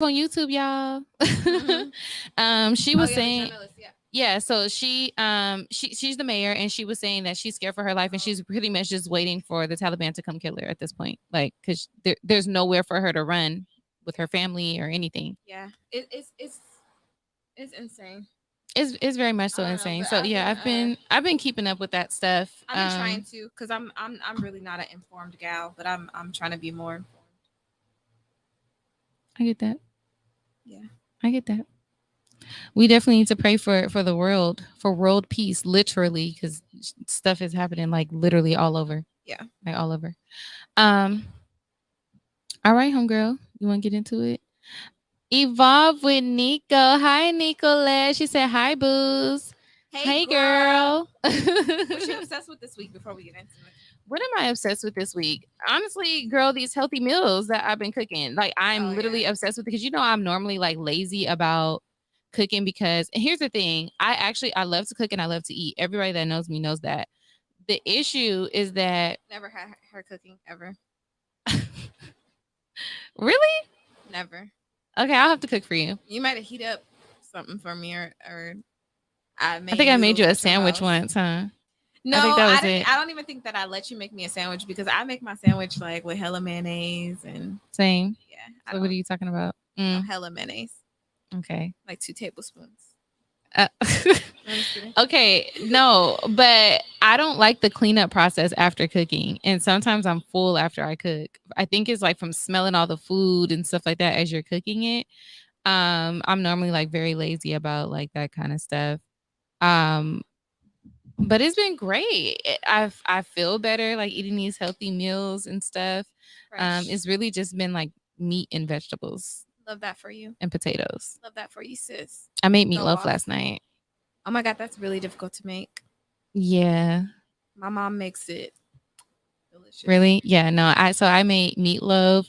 on YouTube, y'all. She Oh was yeah, the saying, journalist. Yeah. yeah, so she's the mayor, and she was saying that she's scared for her life, and she's pretty much just waiting for the Taliban to come kill her at this point, like because there's nowhere for her to run with her family or anything. Yeah. It's insane. It's very much so I don't know, insane. but So yeah, I've been keeping up with that stuff. I've been trying to, because I'm really not an informed gal, but I'm trying to be more informed. I get that. Yeah. I get that. We definitely need to pray for the world, for world peace, literally, because stuff is happening like literally all over, Yeah. like all over. Um, all right, homegirl, you want to get into it? Evolve with Nico. Hi, Nicolette. She said, "Hi, booze. Hey Hey, girl. girl." What you obsessed with this week before we get into it? What am I obsessed with this week? Honestly, girl, these healthy meals that I've been cooking. Like Oh I'm yeah. literally obsessed with because I'm normally like lazy about cooking because and here's the thing. I love to cook and I love to eat. Everybody that knows me knows that. The issue is that Never had her cooking ever. really? Never. Okay, I'll have to cook for you. You might have heat up something for me, or I I think made I made noodles you a at your sandwich house. once, huh? No, I think that I was didn't. it. I don't even think that I let you make me a sandwich because I make my sandwich like with hella mayonnaise and Same. yeah, I So what are don't. you talking about? No, hella mayonnaise, Okay. like 2 tablespoons. Uh, I'm just kidding. okay, no, but I don't like the cleanup process after cooking. And sometimes I'm full after I cook. I think it's like from smelling all the food and stuff like that as you're cooking it. I'm normally like very lazy about like that kind of stuff. Um, but it's been great. I feel better like eating these healthy meals and stuff. Fresh. It's really just been like meat and vegetables Love that for you. and potatoes. Love that for you, sis. I made Go meatloaf off. last night. Oh my god, that's really difficult to make. Yeah. My mom makes it delicious. Really? Yeah, no. I made meatloaf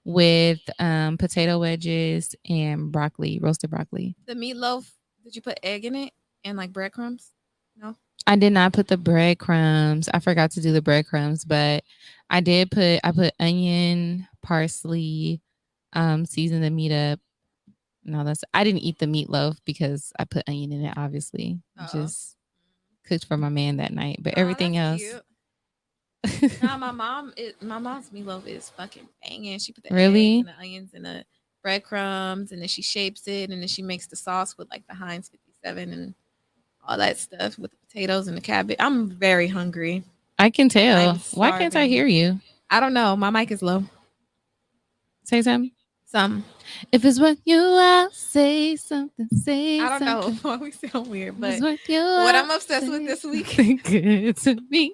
with potato wedges and broccoli, roasted broccoli. The meatloaf. Did you put egg in it and like breadcrumbs? No. I did not put the breadcrumbs. I forgot to do the breadcrumbs, but I put onion, parsley, season the meat up. No, that's I didn't eat the meatloaf because I put onion in it, obviously. Oh. Just cooked for my man that night. But Oh, everything that's else. cute. Nah, my mom's meatloaf is fucking banging. She put the eggs Really? and the onions and the breadcrumbs, and then she shapes it, and then she makes the sauce with like the Heinz 57 and all that stuff with the potatoes and the cabbage. I'm very hungry. I can I'm tell. Why can't I starving. hear you? I don't know. My mic is low. Say something. Some. If it's what you are, say something, say I don't know something. why we sound weird, If it's but what you what are, I'm obsessed with say this week. something good to me.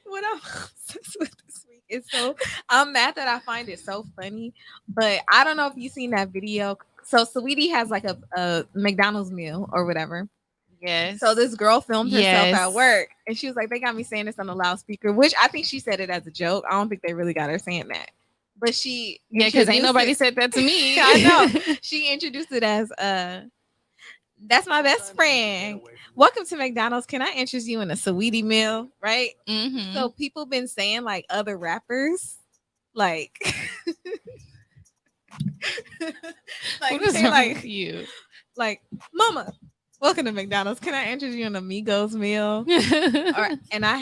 What I'm obsessed with this week is so I'm mad that I find it so funny, but I don't know if you seen that video. So Sweetie has like a McDonald's meal or whatever. So Yes. this girl filmed herself at Yes. work and she was like, they got me saying this on the loudspeaker, which I think she said it as a joke. I don't think they really got her saying that. But she Yeah, because ain't introduced nobody it. said that to me. I know. She introduced it as that's my best friend. Welcome to McDonald's. Can I interest you in a sweetie meal? Right? hmm So people been saying like other rappers, like What like is say wrong with you? like Mama, welcome to McDonald's. Can I interest you in a Migos meal? Or and I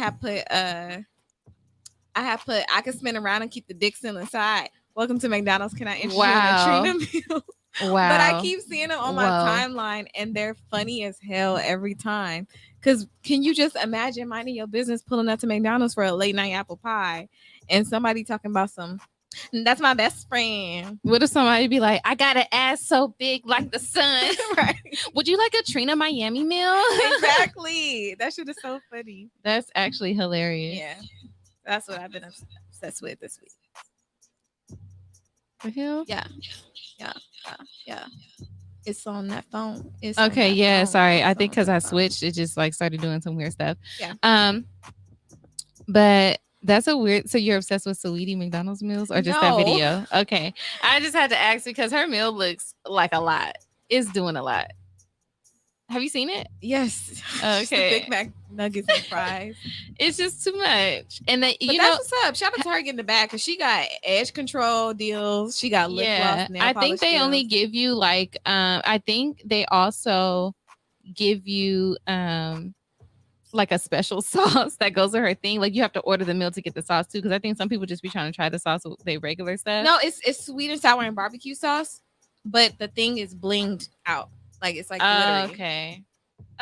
can spin around and keep the dick still inside. Welcome to McDonald's. Can I interest you in a Wow. Trina meal? But I Wow. keep seeing them on my Whoa. timeline and they're funny as hell every time. Cause can you just imagine minding your business pulling up to McDonald's for a late night apple pie and somebody talking about some that's my best friend. What if somebody be like, I got an ass so big like the sun? Right. Would you like a Trina Miami meal? Exactly. That shit is so funny. That's actually hilarious. Yeah. That's what I've been obsessed with this week. The hell? Yeah. Yeah. Yeah. Yeah. It's on that phone. It's on Okay, that yeah, phone. sorry. I It's think on because that I phone. switched, it just like started doing some weird stuff. Yeah. Um, but that's a weird. So you're obsessed with Sweetie McDonald's meals or just that No. video? Okay, I just had to ask because her meal looks like a lot. It's doing a lot. Have you seen it? Yes. Just the Big Okay. Mac nuggets and fries. It's just too much. And then, But that's what's up. Shout out to her getting the bag because she got edge control deals. She got lip gloss, yeah, nail I think polish they only deals. give you like I think they also give you like a special sauce that goes with her thing. Like you have to order the meal to get the sauce too, because I think some people just be trying to try the sauce with their regular stuff. No, it's sweet and sour and barbecue sauce, but the thing is blinged out. Like it's like glittery. Okay.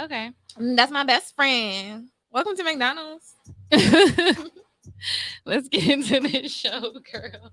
Okay. That's my best friend. Welcome to McDonald's. Let's get into this show, girl.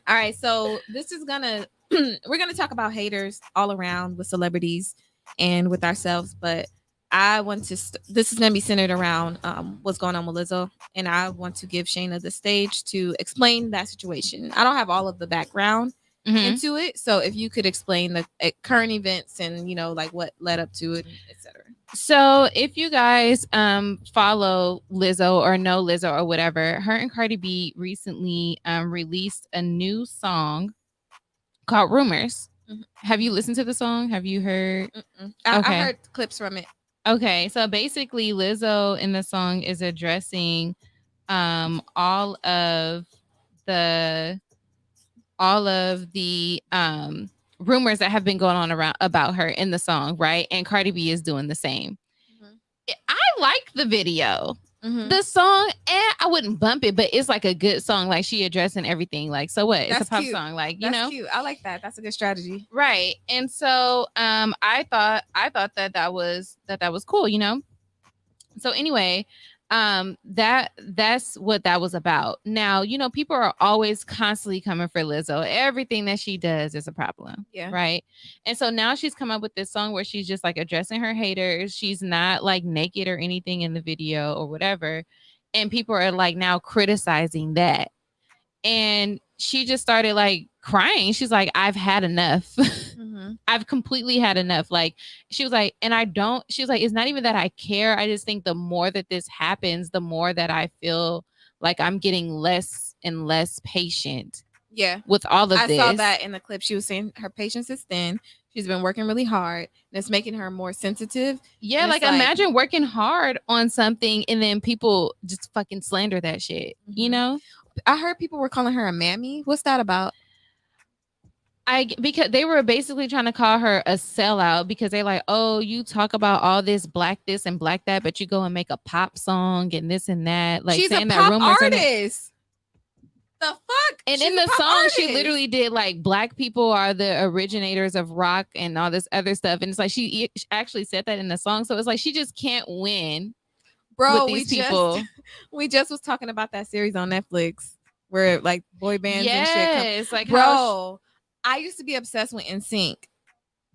All right, so this is gonna we're gonna talk about haters all around with celebrities and with ourselves, but I want to. This is gonna be centered around what's going on with Lizzo, and I want to give Shayna the stage to explain that situation. I don't have all of the background into it, so if you could explain the current events and like what led up to it, etc. So if you guys follow Lizzo or know Lizzo or whatever, her and Cardi B recently released a new song called Rumors. Mm-hmm. Have you listened to the song? Have you heard? I heard clips from it. Okay, so basically Lizzo in the song is addressing all of the rumors that have been going on around about her in the song, right? And Cardi B is doing the same. Mm-hmm. I like the video. Mm-hmm. The song, and I wouldn't bump it, but it's like a good song. Like she addressing everything. Like, so what? It's a pop song. Like, That's cute. I like that. That's a good strategy. Right. And so I thought that was cool, So anyway, that's what that was about. Now, people are always constantly coming for Lizzo. Everything that she does is a problem. Yeah. Right. And so now she's come up with this song where she's just like addressing her haters. She's not like naked or anything in the video or whatever. And people are like now criticizing that. And she just started like crying. She's like, I've had enough. Mm-hmm. I've completely had enough. Like she was like, she was like, it's not even that I care. I just think the more that this happens, the more that I feel like I'm getting less and less patient. Yeah. With all of this. I saw that in the clip. She was saying her patience is thin. She's been working really hard. And it's making her more sensitive. Yeah, like imagine working hard on something and then people just fucking slander that shit, mm-hmm. I heard people were calling her a mammy. What's that about? Because they were basically trying to call her a sellout because they're like, oh, you talk about all this black this and black that, but you go and make a pop song and this and that. Like she's saying a pop that rumors artist. The fuck? And in the song, artist. She literally did like black people are the originators of rock and all this other stuff. And it's like she actually said that in the song. So it's like she just can't win. Bro, we just was talking about that series on Netflix where like boy bands and shit. Yes, like bro, I used to be obsessed with NSYNC.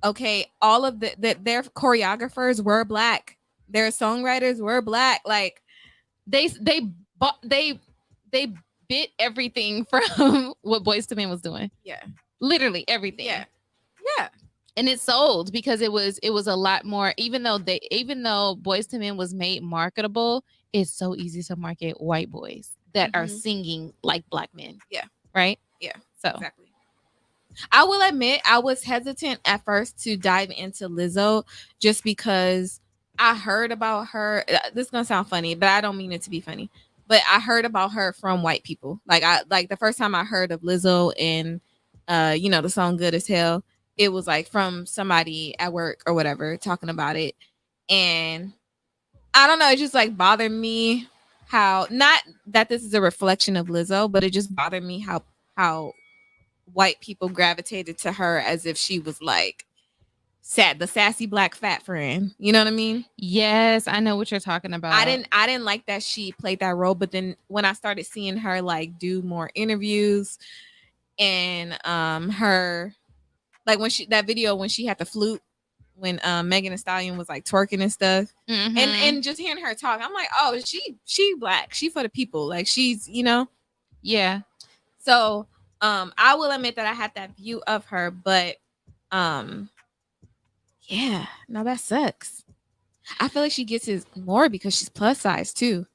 Okay, all of their choreographers were black. Their songwriters were black. Like they bit everything from what Boyz II Men was doing. Yeah, literally everything. Yeah. And it sold because it was a lot more. Even though Boyz II Men was made marketable, it's so easy to market white boys that are singing like black men. Yeah. Right. Yeah. So exactly. I will admit I was hesitant at first to dive into Lizzo just because I heard about her. This is gonna sound funny, but I don't mean it to be funny. But I heard about her from white people. Like the first time I heard of Lizzo and the song Good as Hell, it was like from somebody at work or whatever talking about it. And I don't know, it just like bothered me how, not that this is a reflection of Lizzo, but it just bothered me how white people gravitated to her as if she was like the sassy black fat friend. You know what I mean? Yes, I know what you're talking about. I didn't like that she played that role, but then when I started seeing her like do more interviews and her like that video when she had the flute when Megan Thee Stallion was like twerking and stuff, and just hearing her talk, I'm like, oh, she black, she for the people, like she's yeah. So I will admit that I had that view of her, but yeah, no, that sucks. I feel like she gets it more because she's plus size too.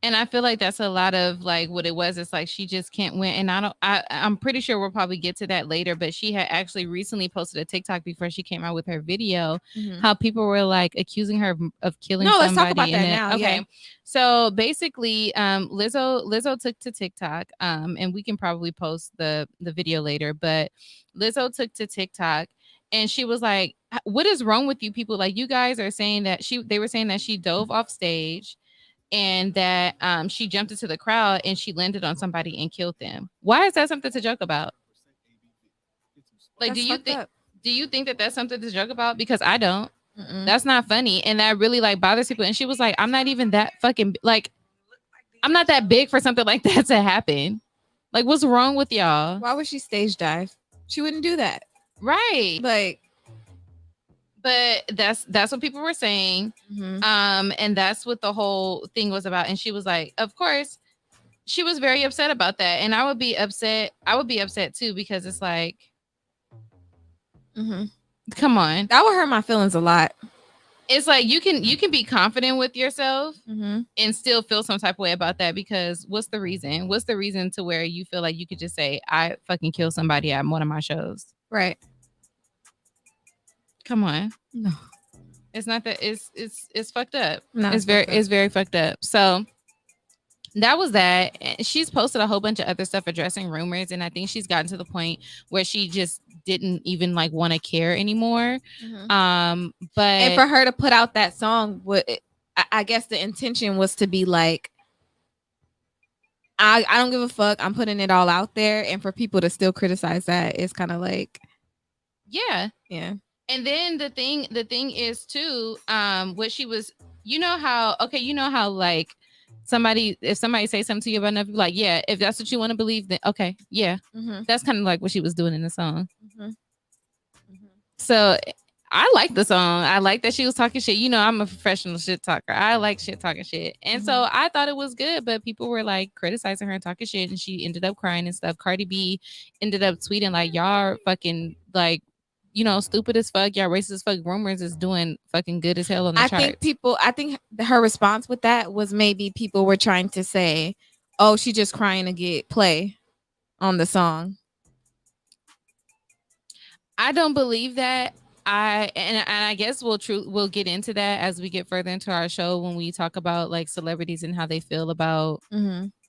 And I feel like that's a lot of like what it was. It's like she just can't win. And I don't I'm pretty sure we'll probably get to that later, but she had actually recently posted a TikTok before she came out with her video, Mhm. how people were like accusing her of killing No, let's talk about somebody. And that then now. Yeah. okay. So basically, Lizzo took to TikTok, and we can probably post the video later, but Lizzo took to TikTok and she was like, what is wrong with you people? Like you guys are saying that they were saying that she dove off stage and that she jumped into the crowd and she landed on somebody and killed them. Why is that something to joke about? Like, That's fucked up. do you think that that's something to joke about? Because I don't. Mm-mm. That's not funny, and that really like bothers people. And she was like, "I'm not even that fucking like, I'm not that big for something like that to happen. Like, what's wrong with y'all?" Why would she stage dive? She wouldn't do that. Right. Like, But that's what people were saying. mhm. And that's what the whole thing was about. And she was like, of course, she was very upset about that. And I would be upset. I would be upset too, because it's like, Mhm. come on. That would hurt my feelings a lot. It's like you can be confident with yourself Mhm. and still feel some type of way about that, because what's the reason? What's the reason to where you feel like you could just say, I fucking killed somebody at one of my shows? Right. Come on. No. It's not that it's fucked up. No, It's very fucked up. So that was that. She's posted a whole bunch of other stuff addressing rumors, and I think she's gotten to the point where she just didn't even like want to care anymore. But and for her to put out that song, I guess the intention was to be like, I don't give a fuck. I'm putting it all out there, and for people to still criticize that, it's kind of like, yeah. And then the thing is too, what she was, you know how like if somebody say something to you about enough, like, yeah, if that's what you want to believe, then okay, yeah. Mhm. That's kind of like what she was doing in the song. Mhm. So I like the song. I like that she was talking shit. You know, I'm a professional shit talker. I like shit talking shit. And so I thought it was good, but people were like criticizing her and talking shit, and she ended up crying and stuff. Cardi B ended up tweeting like, y'all are fucking like, you know, stupid as fuck. Y'all racist as fuck. Rumors is doing fucking good as hell on the charts. I think her response with that was maybe people were trying to say, oh, she just crying to get play on the song. I don't believe that. I guess we'll get into that as we get further into our show, when we talk about like celebrities and how they feel about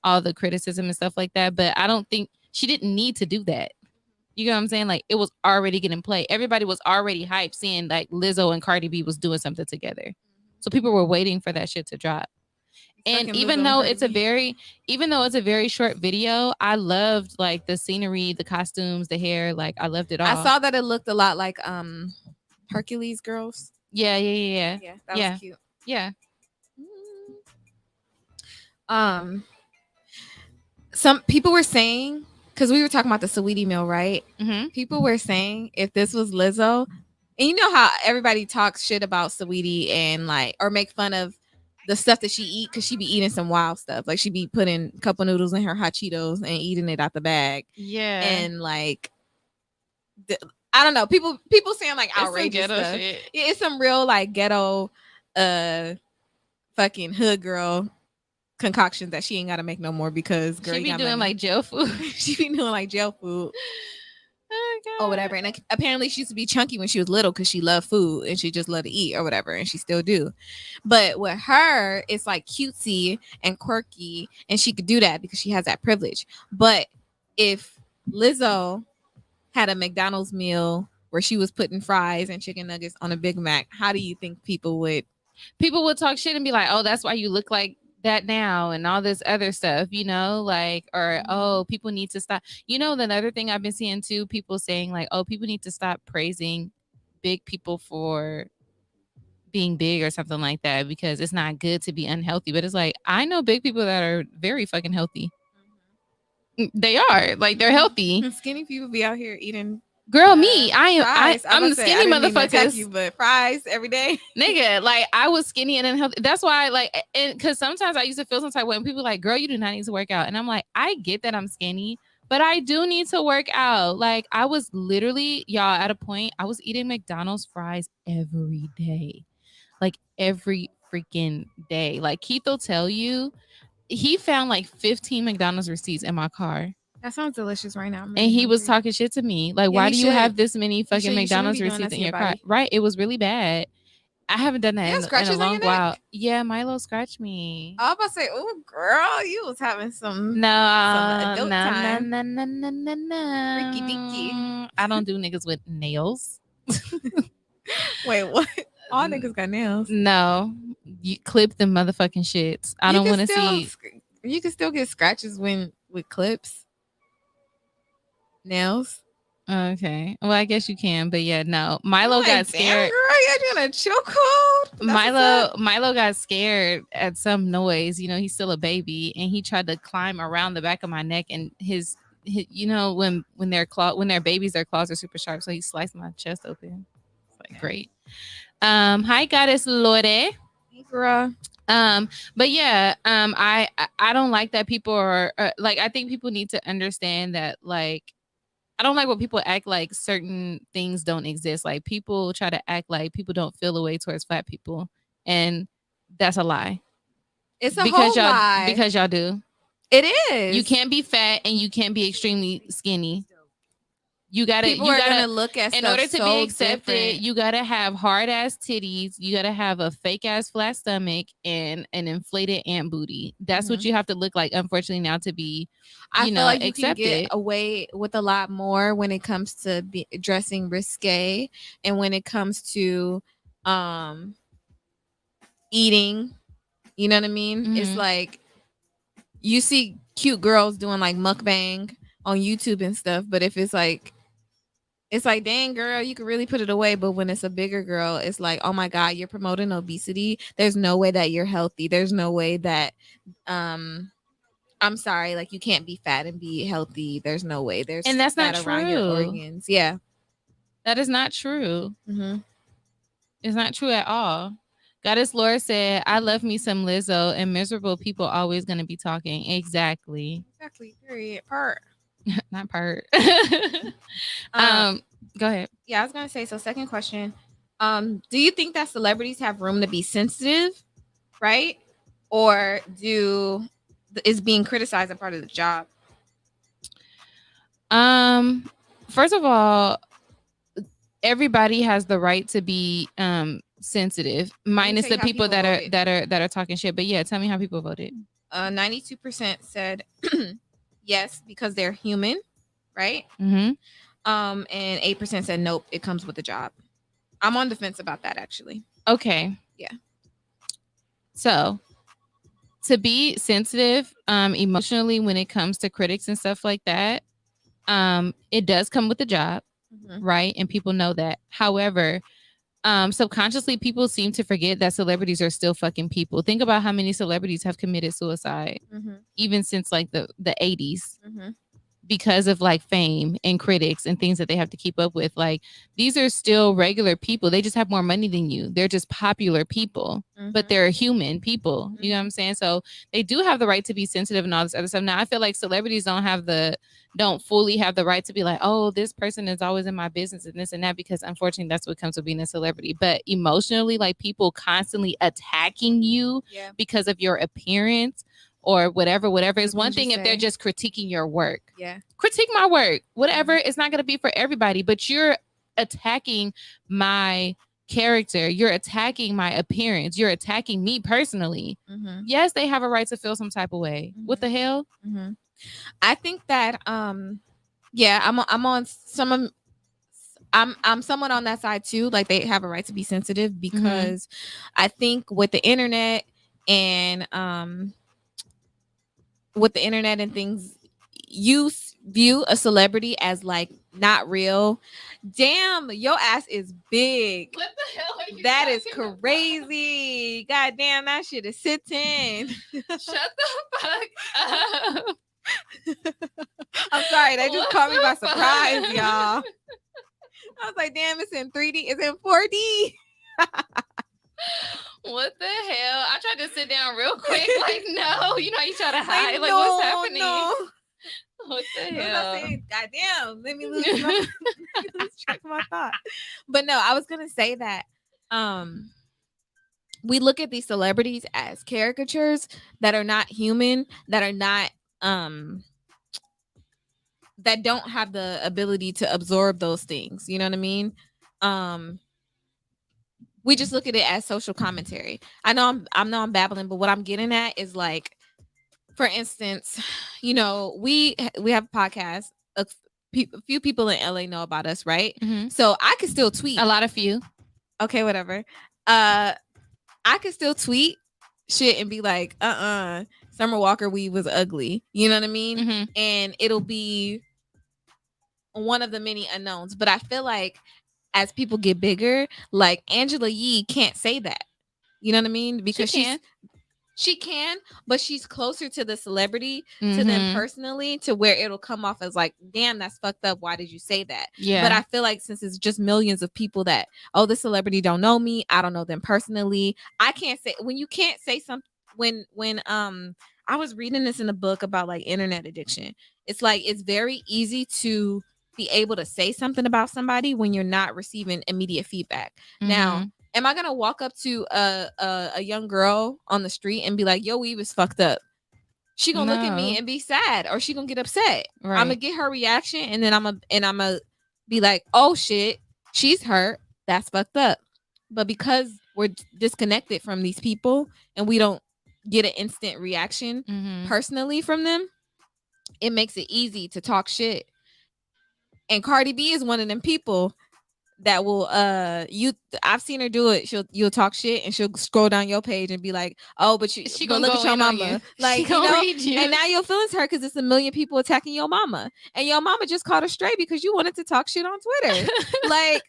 all the criticism and stuff like that. But I don't think she didn't need to do that. You know what I'm saying? Like, it was already getting play. Everybody was already hyped seeing like Lizzo and Cardi B was doing something together. So people were waiting for that shit to drop. And even though it's a very short video, I loved like the scenery, the costumes, the hair. Like, I loved it all. I saw that it looked a lot like Hercules Girls. Yeah. Yeah, that was cute. Yeah. Some people were saying, because we were talking about the Saweetie meal, right? Mm-hmm. People were saying if this was Lizzo, and you know how everybody talks shit about Saweetie and like, or make fun of the stuff that she eat, because she be eating some wild stuff. Like, she be putting cup of noodles in her hot Cheetos and eating it out the bag. Yeah. And like, I don't know, people saying like outrageous stuff. Shit. Yeah, it's some real like ghetto, fucking hood girl concoctions that she ain't got to make no more, because girl, she be doing like jail food. she be doing like jail food. Oh, God. Or whatever. And apparently she used to be chunky when she was little because she loved food and she just loved to eat or whatever, and she still do. But with her, it's like cutesy and quirky, and she could do that because she has that privilege. But if Lizzo had a McDonald's meal where she was putting fries and chicken nuggets on a Big Mac, how do you think people would talk shit and be like, oh, that's why you look like that now and all this other stuff, you know, like, or oh, people need to stop. You know, another thing I've been seeing too, people saying like, oh, people need to stop praising big people for being big or something like that, because it's not good to be unhealthy. But it's like, I know big people that are very fucking healthy. They are like, they're healthy. Skinny people be out here eating. Girl, me, fries. I'm the skinny motherfuckers. You, but fries every day, nigga. Like, I was skinny and unhealthy. That's why, like, and because sometimes I used to feel some type of way when people like, girl, you do not need to work out, and I'm like, I get that I'm skinny, but I do need to work out. Like, I was literally, y'all, at a point, I was eating McDonald's fries every day, like every freaking day. Like, Keith will tell you, he found like 15 McDonald's receipts in my car. That sounds delicious right now. I'm And really he was hungry. talking shit to me. Like, Yeah, why he do you should. have this many fucking You shouldn't McDonald's be doing that receipts to in your your car? body. Right. It was really bad. I haven't done that You have in a scratches on long your while. neck? Yeah, Milo scratched me. I was about to say, oh, girl, you was having some No, adult no, no, time. no, no, no, no, Freaky deaky. no. I don't do niggas with nails. Wait, what? All niggas got nails. No, you clip them motherfucking shits. I You don't can want to still see. you can still get scratches when with clips, nails. Okay, well, I guess you can, but yeah, no. Milo I'm got like, damn, scared. girl, you're doing a chokehold. That's what's up. Milo got scared at some noise. You know, he's still a baby, and he tried to climb around the back of my neck. And his you know, when they're babies, their claws are super sharp. So he sliced my chest open. It's like great. Hi, goddess Lore. Hey, girl. But yeah, I don't like that people are like. I think people need to understand that like. I don't like when people act like certain things don't exist. Like people try to act like people don't feel a way towards fat people, and that's a lie. It's a whole lie. Because y'all do. It is. You can't be fat and you can't be extremely skinny. You gotta People you are gotta gonna look at in stuff order to so be accepted, different. you gotta have hard ass titties, you gotta have a fake ass flat stomach and an inflated ant booty. That's what you have to look like, unfortunately, now to be I feel like you can get accepted. away with a lot more when it comes to dressing risque, and when it comes to eating. You know what I mean? It's like you see cute girls doing like mukbang on YouTube and stuff, but if it's like dang girl, you could really put it away. But when it's a bigger girl, it's like, oh my god, you're promoting obesity. There's no way that you're healthy. There's no way that I'm sorry, like you can't be fat and be healthy. There's no way. There's And that's fat not around your true. organs. Yeah. That is not true. It's not true at all. Goddess Laura said, I love me some Lizzo, and miserable people always going to be talking. Exactly. Period. Part. Not part. Go ahead. Yeah, I was gonna say, so second question. Do you think that celebrities have room to be sensitive, right? Or is being criticized a part of the job? First of all, everybody has the right to be sensitive, minus the people that are talking shit. But yeah, tell me how people voted. 92% said yes because they're human, right? And 8% said nope, it comes with the job. I'm on the fence about that actually. Okay. Yeah. So to be sensitive emotionally when it comes to critics and stuff like that, it does come with the job, right? And people know that. However, subconsciously people seem to forget that celebrities are still fucking people. Think about how many celebrities have committed suicide even since like the 80s because of like fame and critics and things that they have to keep up with. Like these are still regular people. They just have more money than you. They're just popular people, but they're human people. You know what I'm saying? So they do have the right to be sensitive and all this other stuff. Now I feel like celebrities don't fully have the right to be like, oh, this person is always in my business and this and that, because unfortunately that's what comes with being a celebrity. But emotionally, like people constantly attacking you because of your appearance or whatever is one thing if they're just critiquing your work. Yeah. Critique my work. Whatever. It's not going to be for everybody, but you're attacking my character. You're attacking my appearance. You're attacking me personally. Yes, they have a right to feel some type of way. What the hell? I think that yeah, I'm on some of I'm somewhat on that side too. Like they have a right to be sensitive because I think with the internet and things, you view a celebrity as like not real. Damn, your ass is big. What the hell are you that is crazy. God damn, that shit is sitting. Shut the fuck up. I'm sorry, that just caught me by surprise, y'all. I was like, damn, it's in 3D, it's in 4D. What the hell? I tried to sit down real quick. Like, no, you know, you try to hide. Like, no, what's happening? No. What the hell? God damn, let me lose track of my thought. But no, I was gonna say that we look at these celebrities as caricatures that are not human, that are not that don't have the ability to absorb those things. You know what I mean? Um we just look at it as social commentary. I know I'm babbling, but what I'm getting at is like, for instance, we have a podcast. A few people in LA know about us, right? Mhm. So I could still tweet. A lot of few. Okay, whatever. I could still tweet shit and be like, Summer Walker weave was ugly. You know what I mean? Mhm. And it'll be one of the many unknowns. But I feel like as people get bigger, like Angela Yee can't say that. You know what I mean? She Because can. she can, but she's closer to the celebrity, to them Mhm. personally, to where it'll come off as like, damn, that's fucked up. Why did you say that? Yeah. But I feel like since it's just millions of people that, oh, the celebrity don't know me, I don't know them personally. I can't say, when you can't say something, when I was reading this in a book about like internet addiction. It's like it's very easy to be able to say something about somebody when you're not receiving immediate feedback. Now, Mhm. am I gonna walk up to a young girl on the street and be like, "Yo, weave is fucked up"? She gonna look at me No. and be sad, or she gonna get upset. I'm gonna Right. get her reaction, and then I'm gonna be like, "Oh shit, she's hurt. That's fucked up." But because we're disconnected from these people and we don't get an instant reaction Mhm. personally from them, it makes it easy to talk shit. And Cardi B is one of them people that will you I've seen her do it. You'll talk shit and she'll scroll down your page and be like, oh, She but gonna look at go your in on you. mama. She Like, gonna read you. and now your feelings hurt because it's a million people attacking your mama. And your mama just caught her straight because you wanted to talk shit on Twitter. Like,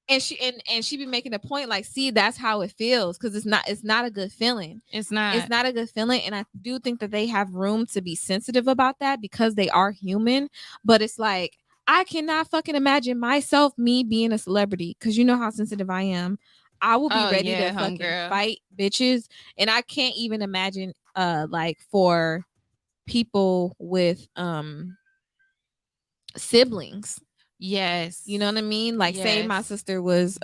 and she be making a point like, see, that's how it feels, because it's not a good feeling. It's not. It's not a good feeling. And I do think that they have room to be sensitive about that because they are human. But it's like, I cannot fucking imagine myself, me being a celebrity, because you know how sensitive I am. I will be Oh ready to yeah, fucking homegirl. fight bitches. And I can't even imagine like for people with siblings. Yes. You know what I mean? Like, say my Yes. sister was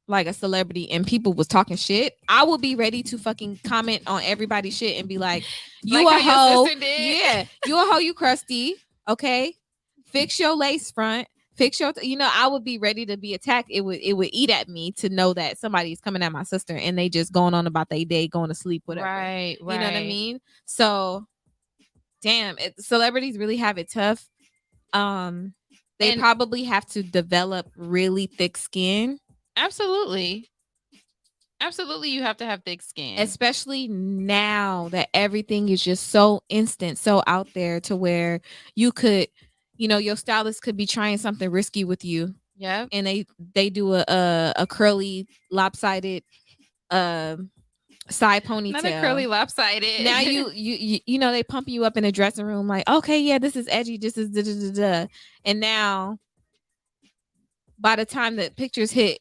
like a celebrity and people was talking shit, I will be ready to fucking comment on everybody's shit and be like, you Like a how your hoe. sister did. Yeah, you a hoe, you crusty. Okay. Fix your lace front. Fix your I would be ready to be attacked. It would eat at me to know that somebody's coming at my sister and they just going on about their day, going to sleep, whatever. Right. You know what I Right. mean? So damn, celebrities really have it tough. They And probably have to develop really thick skin, absolutely. Absolutely, you have to have thick skin. especially now that everything is just so instant, so out there, to where you could, your stylist could be trying something risky with you, Yep. and they do a curly lopsided side Not a curly ponytail. lopsided. Now they pump you up in a dressing room like, okay, yeah, this is edgy, this is da da da da, and now by the time that pictures hit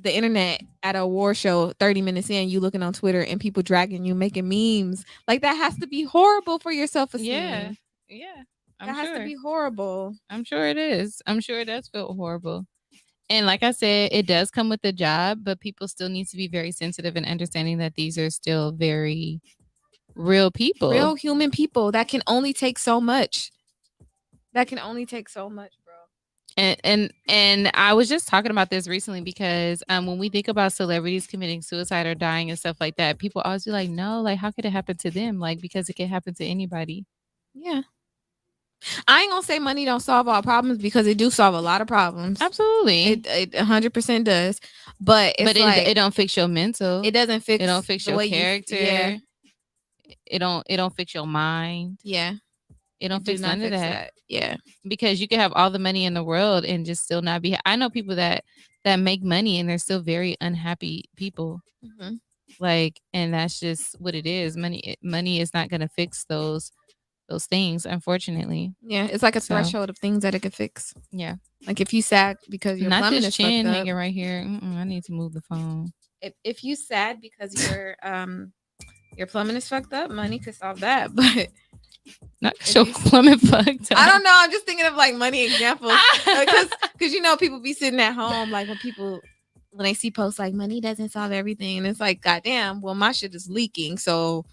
the internet at a award show, 30 minutes in, you looking on Twitter and people dragging you, making memes. Like, that has to be horrible for your self-esteem. Yeah. Yeah. That has to be horrible. I'm sure it is. I'm sure it does feel horrible. And like I said, it does come with the job, but people still need to be very sensitive and understanding that these are still very real people. Real human people that can only take so much. That can only take so much, bro. And I was just talking about this recently because when we think about celebrities committing suicide or dying and stuff like that, people always be like, no, like how could it happen to them? Like, because it can happen to anybody. Yeah. I ain't gonna say money don't solve all problems, because it do solve a lot of problems. Absolutely. It 100% does. But it's it don't fix your mental. It doesn't fix It don't fix the your way character. Yeah. It don't fix your mind. Yeah. It don't fix none of that. Yeah. Because you can have all the money in the world and just still not be. I know people that make money and they're still very unhappy people. Mm-hmm. Like, and that's just what it is. Money is not going to fix those things, unfortunately. Yeah, it's like a threshold of things that it could fix. Yeah. Like, if you sad because your not plumbing this is chin fucked hanging up, right here. I need to move the phone. If you sad because your plumbing is fucked up, money could solve that. But not your plumbing fucked up. I don't know. I'm just thinking of like money examples, because people be sitting at home, like when people when they see posts like money doesn't solve everything, and it's like, goddamn, well, my shit is leaking, so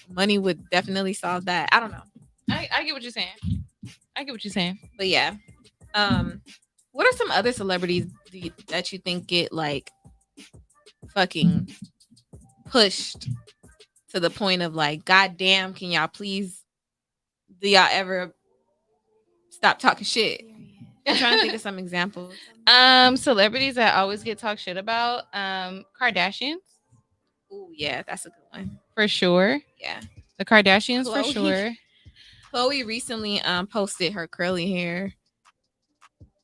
money would definitely solve that. I don't know. I get what you're saying. I get what you're saying. But yeah. What are some other celebrities that you think get like fucking pushed to the point of like, goddamn, can y'all please, do y'all ever stop talking shit? I'm trying to think of some examples. Celebrities that always get talked shit about. Kardashians. Oh yeah, that's a good one. For sure. Yeah. The Kardashians Chloe. for sure. Chloe recently posted her curly hair.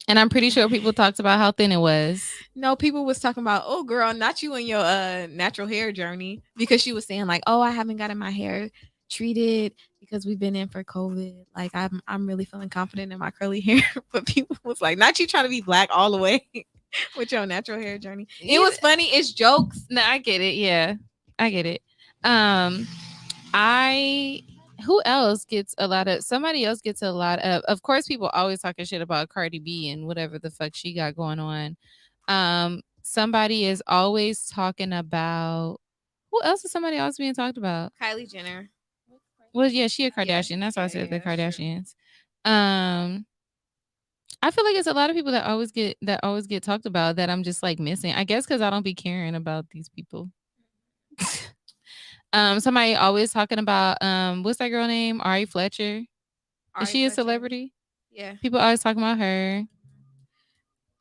And I'm pretty sure people talked about how thin it was. No, people was talking about, oh girl, not you and your natural hair journey, because she was saying like, oh, I haven't gotten my hair treated because we've been in for COVID. Like I'm really feeling confident in my curly hair. But people was like, not you trying to be black all the way with your natural hair journey. It was funny. It's jokes. No, I get it. Yeah, I get it. Who else gets a lot of, somebody else gets a lot of course, people always talking shit about Cardi B and whatever the fuck she got going on. Somebody is always talking about, who else is somebody else being talked about? Kylie Jenner. Well, yeah, she a Kardashian. That's why I said the Kardashians. I feel like it's a lot of people that always get talked about that I'm just like missing. I guess because I don't be caring about these people. Somebody always talking about what's that girl name? Ari Fletcher. Is she a celebrity? Yeah. People always talking about her.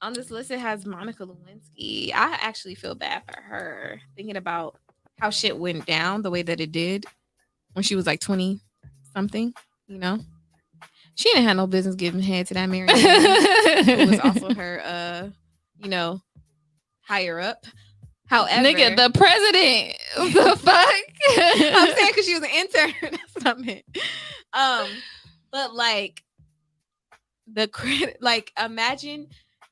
On this list, it has Monica Lewinsky. I actually feel bad for her, thinking about how shit went down the way that it did when she was like 20 something, you know? She didn't have no business giving head to that Mary who was also her, higher up. However, nigga, the president, the fuck. I'm saying because she was an intern. That's what I meant. But like the credit, like imagine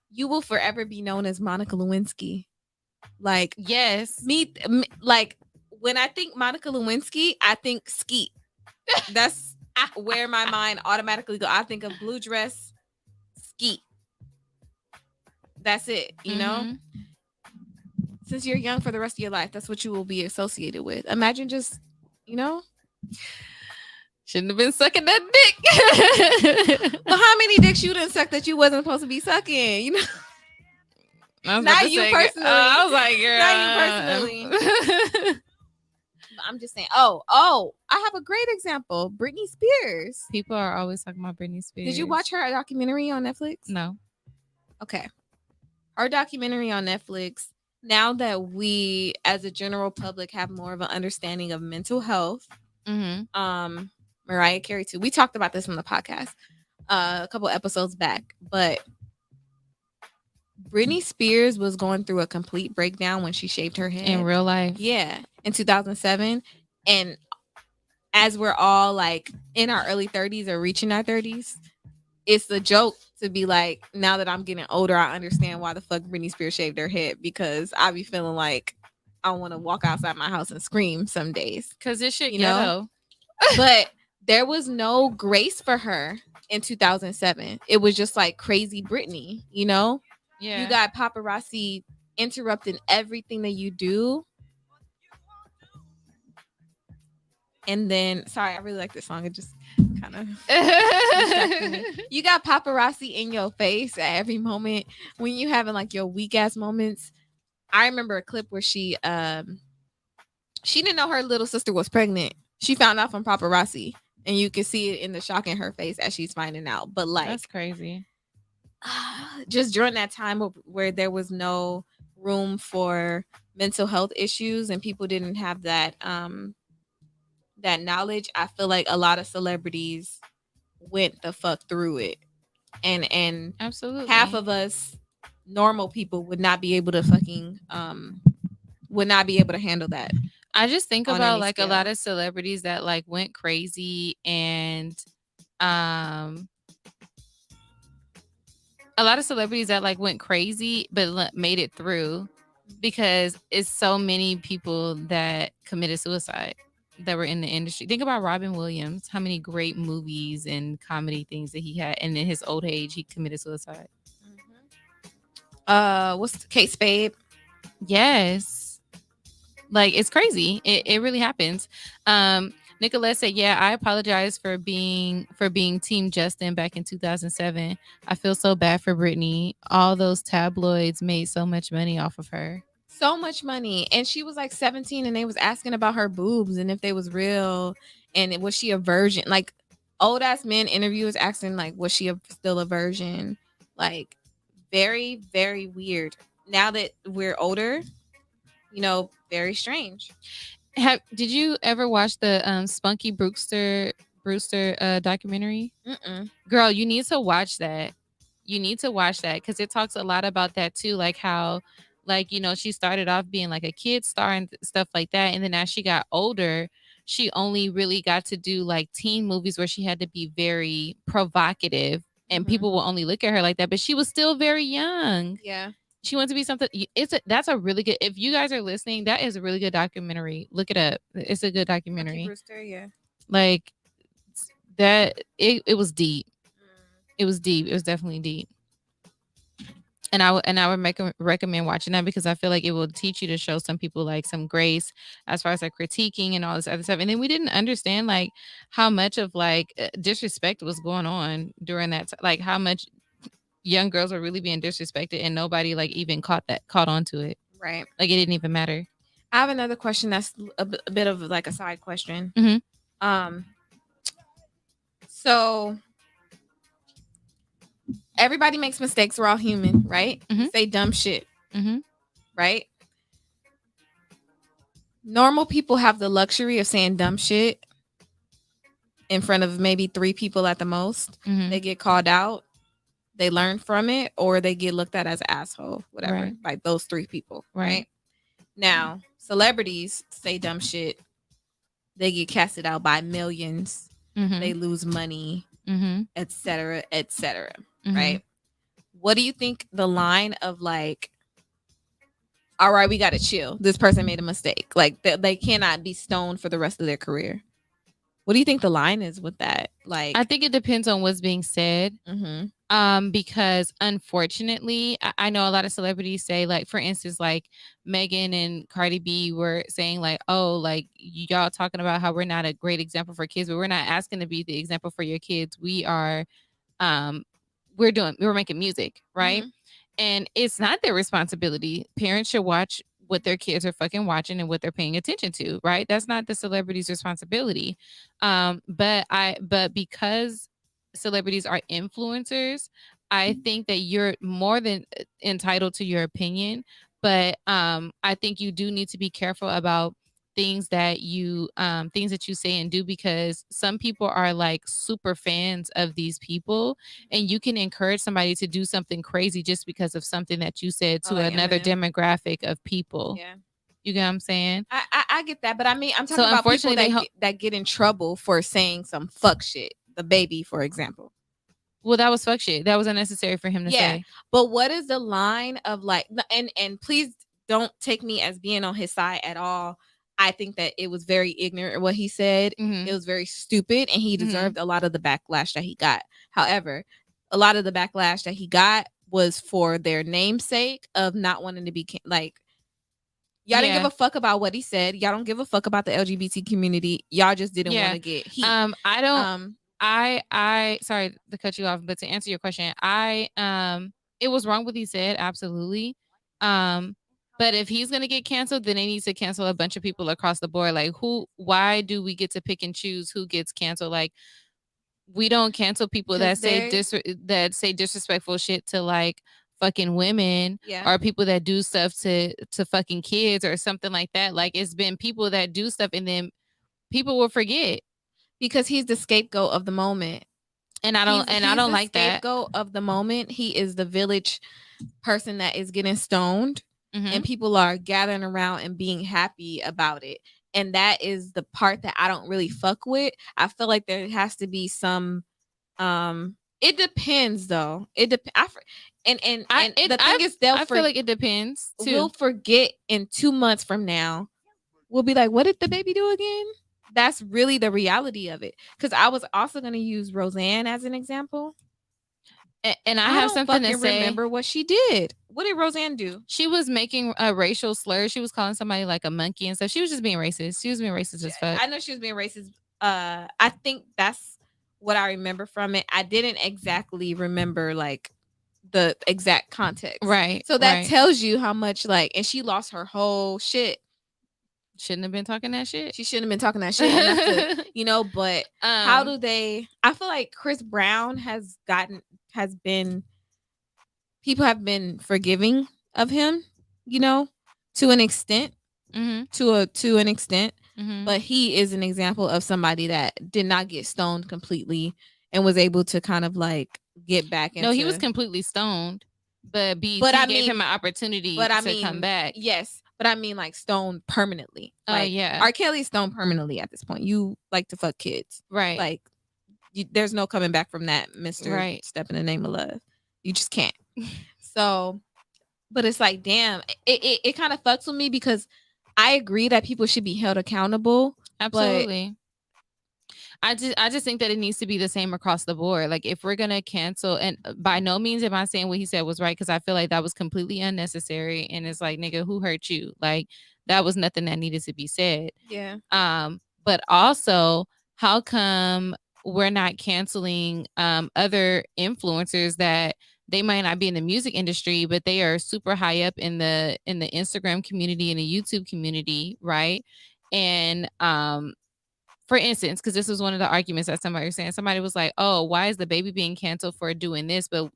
you will forever be known as Monica Lewinsky. Like yes, me like when I think Monica Lewinsky, I think skeet. That's where my mind automatically go. I think of blue dress, skeet. That's it, you know? Since you're young for the rest of your life, that's what you will be associated with. Imagine just, shouldn't have been sucking that dick. Well, how many dicks you didn't suck that you wasn't supposed to be sucking? Not you personally. I was like, girl. Not you personally. I'm just saying. Oh, I have a great example. Britney Spears. People are always talking about Britney Spears. Did you watch her documentary on Netflix? No. Okay. Her documentary on Netflix. Now that we, as a general public, have more of an understanding of mental health, Mariah Carey too. We talked about this on the podcast a couple episodes back, but Britney Spears was going through a complete breakdown when she shaved her head in real life. Yeah, in 2007, and as we're all like in our early 30s or reaching our 30s, it's a joke to be like, now that I'm getting older, I understand why the fuck Britney Spears shaved her head, because I be feeling like I want to walk outside my house and scream some days. Cause this shit, ghetto. But there was no grace for her in 2007. It was just like crazy Britney, Yeah. You got paparazzi interrupting everything that you do. And then, sorry, I really like this song. It just kind of you got paparazzi in your face at every moment when you having like your weak ass moments. I remember a clip where she didn't know her little sister was pregnant. She found out from paparazzi, and you can see it in the shock in her face as she's finding out. But like, that's crazy. Just during that time where there was no room for mental health issues and people didn't have that that knowledge, I feel like a lot of celebrities went the fuck through it, and absolutely half of us normal people would not be able to fucking would not be able to handle that. I just think about like a lot of celebrities that like went crazy, and a lot of celebrities that like went crazy but made it through, because it's so many people that committed suicide that were in the industry. Think about Robin Williams, how many great movies and comedy things that he had, and in his old age he committed suicide. What's Kate Spade? Yes. Like it's crazy. It really happens. Nicolette said, "Yeah, I apologize for being Team Justin back in 2007. I feel so bad for Britney. All those tabloids made so much money off of her." So much money, and she was like 17, and they was asking about her boobs and if they was real, and was she a virgin? Like old ass men interviewers asking like, was she still a virgin? Like very very weird. Now that we're older, very strange. Did you ever watch the Spunky Brewster documentary? Mm-mm. Girl, you need to watch that. You need to watch that because it talks a lot about that too, like how, like she started off being like a kid star and stuff like that, and then as she got older, she only really got to do like teen movies where she had to be very provocative, and Mhm. people will only look at her like that. But she was still very young. Yeah. She wants to be something. That's a really good. If you guys are listening, that is a really good documentary. Look it up. It's a good Monkey documentary. Brewster, yeah. Like that. It was deep. Mm. It was deep. It was definitely deep. And I would recommend watching that because I feel like it will teach you to show some people like some grace as far as like critiquing and all this other stuff. And then we didn't understand like how much of like disrespect was going on during that like how much young girls were really being disrespected and nobody like even caught on to it. Right. Like it didn't even matter. I have another question that's a bit of like a side question. Mhm. Um, so everybody makes mistakes. We're all human, right? We Mhm. say dumb shit, Mhm. right? Normal people have the luxury of saying dumb shit in front of maybe 3 people at the most. They Mhm. get called out, they learn from it, or they get looked at as an asshole, whatever, Right. by those 3 people, Right. right? Now, celebrities say dumb shit, they get casted out by millions, they Mhm. lose money, Mhm. etc., etc., Mhm. right? What do you think the line of like, all right, we got to chill, this person made a mistake, like they cannot be stoned for the rest of their career? What do you think the line is with that? Like, I think it depends on what's being said. mm-hmm. Because unfortunately, I know a lot of celebrities say, like, for instance, like Megan and Cardi B were saying, like, oh, like y'all talking about how we're not a great example for kids, but we're not asking to be the example for your kids. Um, we're making music, right? Mm-hmm. And it's not their responsibility. Parents should watch what their kids are fucking watching and what they're paying attention to, right? That's not the celebrity's responsibility. But because celebrities are influencers, I think that you're more than entitled to your opinion. But I think you do need to be careful about things that you say and do, because some people are like super fans of these people, and you can encourage somebody to do something crazy just because of something that you said Oh, to like another Eminem. demographic of people. Yeah. You get what I'm saying? I get that, but I mean, I'm So talking about people unfortunately, that get in trouble for saying some fuck shit. The baby, for example. well, that was fuck shit. That was unnecessary for him to Yeah, say. but what is the line of like, and please don't take me as being on his side at all. I think that it was very ignorant what he said. It Mhm. was very stupid, and he Mhm. deserved a lot of the backlash that he got. However, a lot of the backlash that he got was for their namesake of not wanting to be like, y'all didn't give Yeah. a fuck about what he said. Y'all don't give a fuck about the LGBT community. Y'all just didn't want Yeah. to get heat. I don't Um, I sorry to cut you off, but to answer your question, it was wrong what he said, absolutely. Um but if he's gonna get canceled, then they need to cancel a bunch of people across the board. Like why do we get to pick and choose who gets canceled? Like we don't cancel people because they, that say disrespectful shit to like fucking women, yeah, or people that do stuff to fucking kids or something like that. Like it's been people that do stuff and then people will forget. because he's the scapegoat of the moment. And I He's don't the like that. scapegoat of the moment. He is the village person that is getting stoned, and Mhm. people are gathering around and being happy about it. And that is the part that I don't really fuck with. I feel like there has to be some, it depends though. It depends. And the thing is, I feel like it depends we'll too. forget in 2 months from now. We'll be like, what did the baby do again? That's really the reality of it. Because I was also going to use Roseanne as an example. And I I have don't something to fucking say. remember what she did. What did Roseanne do? She was making a racial slur. She was calling somebody like a monkey and stuff. She was just being racist. She was being racist as fuck. I know she was being racist. I think that's what I remember from it. I didn't exactly remember like the exact context. Right. So that right. tells you how much like, and she lost her whole shit. Shouldn't have been talking that shit. She shouldn't have been talking that shit enough to, but how do they, I feel like Chris Brown people have been forgiving of him, to an extent, to an extent. But he is an example of somebody that did not get stoned completely and was able to kind of like get back into. No, he was completely stoned, but BET gave him an opportunity to come back. Yes, but I mean like stoned permanently. Like, yeah. R. Kelly's stoned permanently at this point. You like to fuck kids, right? Like, there's no coming back from that, Mr. Right. Step in the Name of Love. You just can't. So, but it's like, damn, it kind of fucks with me because I agree that people should be held accountable. Absolutely. I just think that it needs to be the same across the board. Like, if we're gonna cancel, and by no means am I saying what he said was right, because I feel like that was completely unnecessary. And it's like, nigga, who hurt you? Like, that was nothing that needed to be said. Yeah. But also, how come we're not canceling other influencers that they might not be in the music industry, but they are super high up in the Instagram community and the YouTube community, right? And for instance, because this was one of the arguments that somebody was saying, somebody was like, "Oh, why is the baby being canceled for doing this?" But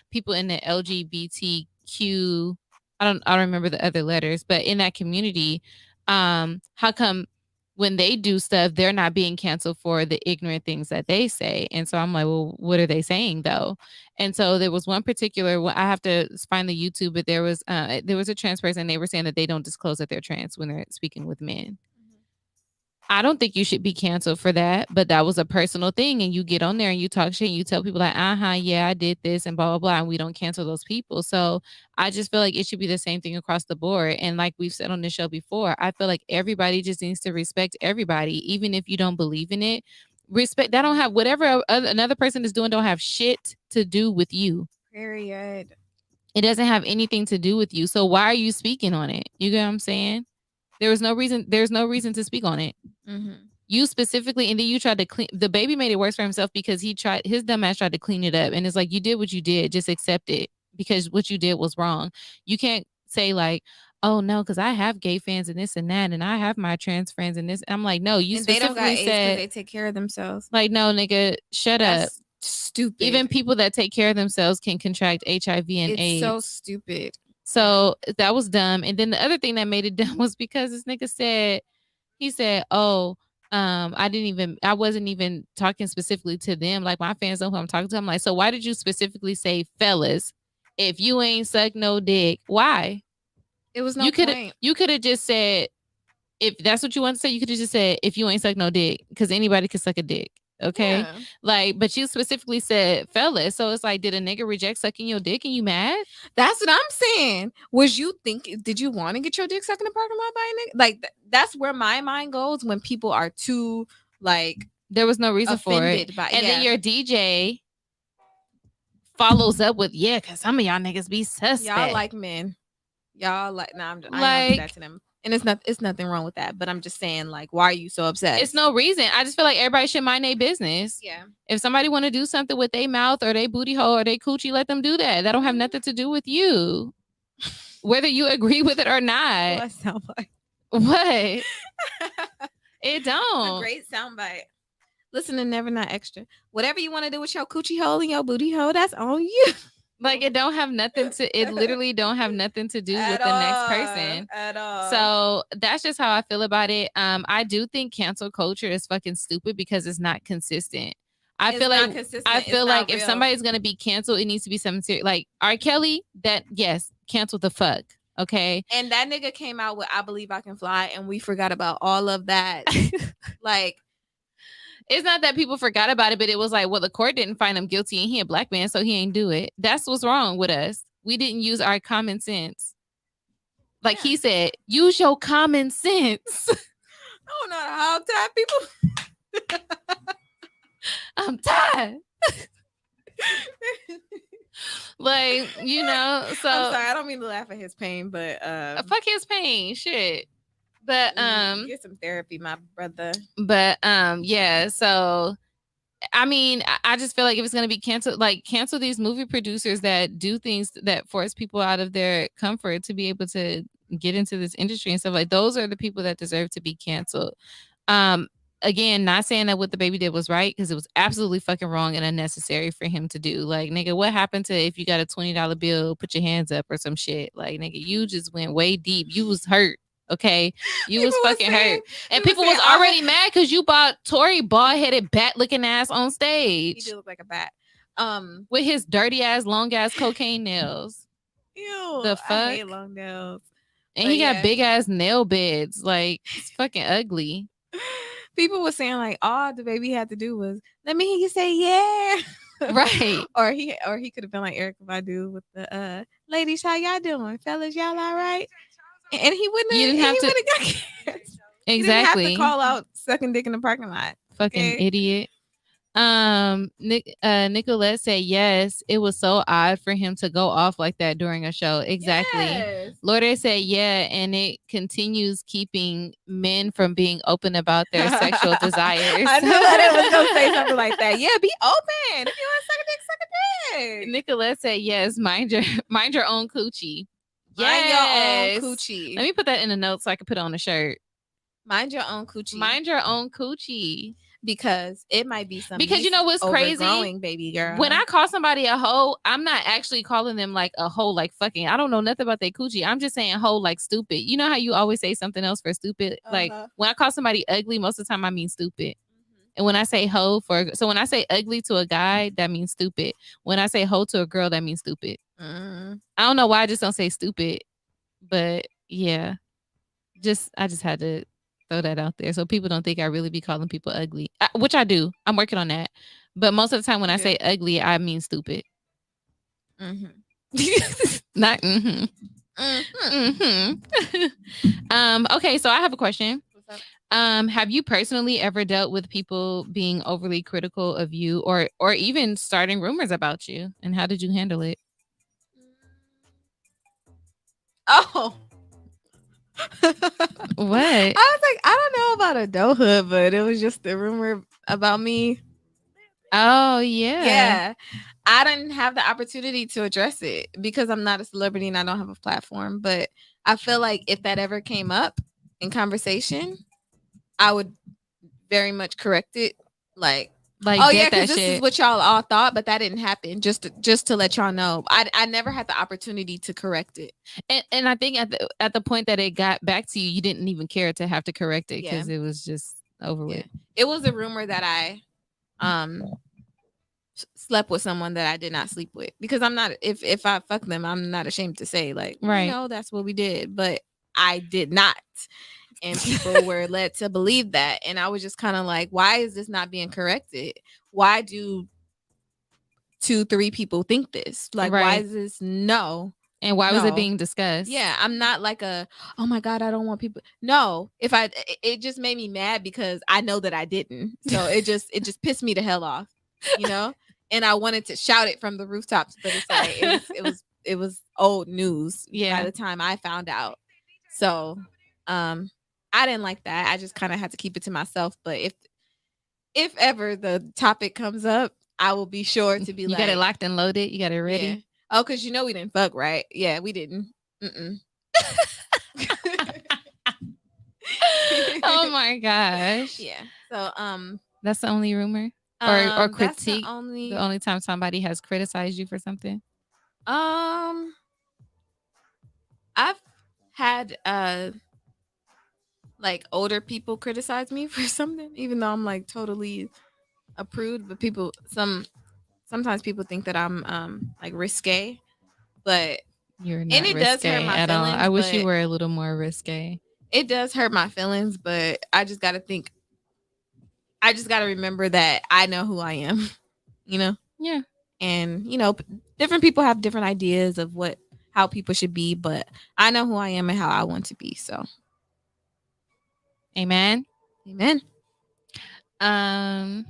people in the LGBTQ, I don't remember the other letters, but in that community, how come when they do stuff, they're not being canceled for the ignorant things that they say? And so I'm like, well, what are they saying though? And so there was one particular, I have to find the YouTube, but there was a trans person. They were saying that they don't disclose that they're trans when they're speaking with men. I don't think you should be canceled for that, but that was a personal thing. And you get on there and you talk shit and you tell people like, yeah, I did this and blah, blah, blah. And we don't cancel those people. So I just feel like it should be the same thing across the board. And like we've said on the show before, I feel like everybody just needs to respect everybody, even if you don't believe in it. Respect that don't have whatever another person is doing, don't have shit to do with you. Period. It doesn't have anything to do with you. So why are you speaking on it? You get what I'm saying? There's no reason to speak on it. You specifically, and then you tried to clean. The baby made it worse for himself because his dumb ass tried to clean it up, and it's like, you did what you did, just accept it, because what you did was wrong. You can't say like, oh no, because I have gay fans and this and that, and I have my trans friends and this. I'm like, no, you and specifically they don't got AIDS said they take care of themselves. Like, no, nigga, shut up. Stupid. Even people that take care of themselves can contract HIV and AIDS. So stupid. So that was dumb. And then the other thing that made it dumb was because this nigga said, oh, I wasn't even talking specifically to them. Like, my fans know who I'm talking to. I'm like, so why did you specifically say fellas? If you ain't suck no dick, why? It was no point. You could have just said, if that's what you want to say, you could have just said, if you ain't suck no dick, because anybody could suck a dick. Okay. Yeah. Like, but you specifically said fellas. So it's like, did a nigga reject sucking your dick and you mad? That's what I'm saying. Did you want to get your dick sucked in the parking lot by a nigga? Like, that's where my mind goes when people are too, like, there was no reason for it. Then your DJ follows up with, yeah, because some of y'all niggas be suspect. Y'all like men. Y'all like, I don't do that to them. And it's nothing wrong with that. But I'm just saying, like, why are you so upset? It's no reason. I just feel like everybody should mind their business. Yeah. If somebody want to do something with their mouth or their booty hole or their coochie, let them do that. That don't have nothing to do with you. Whether you agree with it or not. What soundbite? What? It don't. It's a great soundbite. Listen to Never Not Extra. Whatever you want to do with your coochie hole and your booty hole, that's on you. Like, it literally don't have nothing to do with the next person at all. So that's just how I feel about it. I do think cancel culture is fucking stupid because it's not consistent. I feel like if somebody's gonna be canceled, it needs to be something serious. Like R. Kelly, yes, cancel the fuck. Okay. And that nigga came out with I Believe I Can Fly, and we forgot about all of that. Like, it's not that people forgot about it, but it was like, well, the court didn't find him guilty and he a black man, so he ain't do it. That's what's wrong with us. We didn't use our common sense. Like he said, use your common sense. I don't know how tired people. I'm tired. Like, you know, so I'm sorry, I don't mean to laugh at his pain, but fuck his pain, shit. But get some therapy, my brother. yeah, so I mean, I just feel like if it's gonna be canceled, like cancel these movie producers that do things that force people out of their comfort to be able to get into this industry and stuff. Like those are the people that deserve to be canceled. Um, Again, not saying that what the baby did was right because it was absolutely fucking wrong and unnecessary for him to do. Like, nigga, what happened to if you got a $20 bill, put your hands up or some shit? Like, nigga, you just went way deep. You was hurt. Okay, you was fucking hurt, and people was already mad because you bought Tory bald headed bat looking ass on stage. He did look like a bat. With his dirty ass long ass cocaine nails. Ew, The fuck? I hate long nails. And he got big ass nail beds. Like, it's fucking ugly. People were saying like, all the baby had to do was let me hear you say yeah. Right. or he could have been like Erica Badu with the ladies, how y'all doing? Fellas, y'all all right? And he wouldn't have, You didn't have to got kids. exactly. He didn't have to call out sucking dick in the parking lot. Fucking idiot. Nicolette said yes, it was so odd for him to go off like that during a show. Exactly. Yes. Lourdes said yeah, and it continues keeping men from being open about their sexual desires. I knew that it was gonna say something like that. Yeah, be open. If you want to suck a dick, suck a dick. Nicolette said yes, mind your own coochie. Mind your own coochie. Let me put that in the notes so I can put it on a shirt. Mind your own coochie. Mind your own coochie. Because it might be something. Because you know what's crazy? Baby girl. When I call somebody a hoe, I'm not actually calling them like a hoe, like fucking. I don't know nothing about their coochie. I'm just saying hoe like stupid. You know how you always say something else for stupid? Like when I call somebody ugly, most of the time I mean stupid. And when I say hoe so when I say ugly to a guy, that means stupid. When I say hoe to a girl, that means stupid. I don't know why I just don't say stupid, but yeah, I just had to throw that out there so people don't think I really be calling people ugly, which I do. I'm working on that. But most of the time when I say ugly, I mean stupid. Not okay, so I have a question. What's up? Have you personally ever dealt with people being overly critical of you or even starting rumors about you? And how did you handle it? Oh. What? I was like, I don't know about adulthood, but it was just a rumor about me. Oh, yeah. Yeah. I didn't have the opportunity to address it because I'm not a celebrity and I don't have a platform. But I feel like if that ever came up in conversation, I would very much correct it. Like oh yeah, because this is what y'all all thought, but that didn't happen. Just to let y'all know, I never had the opportunity to correct it. And I think at the point that it got back to you, you didn't even care to have to correct it because it was just over with. It was a rumor that I slept with someone that I did not sleep with because I'm not. If I fuck them, I'm not ashamed to say like, you know, that's what we did, but I did not. And people were led to believe that. And I was just kind of like, why is this not being corrected? Why do 2-3 people think this? Like, why is this no? And why was it being discussed? Yeah, I'm not like oh my God, I don't want people. No, it just made me mad because I know that I didn't. So it just pissed me the hell off, you know? And I wanted to shout it from the rooftops, but it's like, it was old news by the time I found out. So, I didn't like that. I just kind of had to keep it to myself. But if ever the topic comes up, I will be sure to be you got it locked and loaded. You got it ready. Yeah. Oh, because you know we didn't fuck, right? Yeah, we didn't. Oh my gosh. Yeah. So that's the only rumor or critique. The only time somebody has criticized you for something. I've had like older people criticize me for something, even though I'm like totally a prude. But sometimes people think that I'm like risque, but you're not. And it does hurt my feelings. I wish you were a little more risque. It does hurt my feelings, but I just got to remember that I know who I am, you know? Yeah. And, you know, different people have different ideas of how people should be, but I know who I am and how I want to be. So. Amen. Amen. I've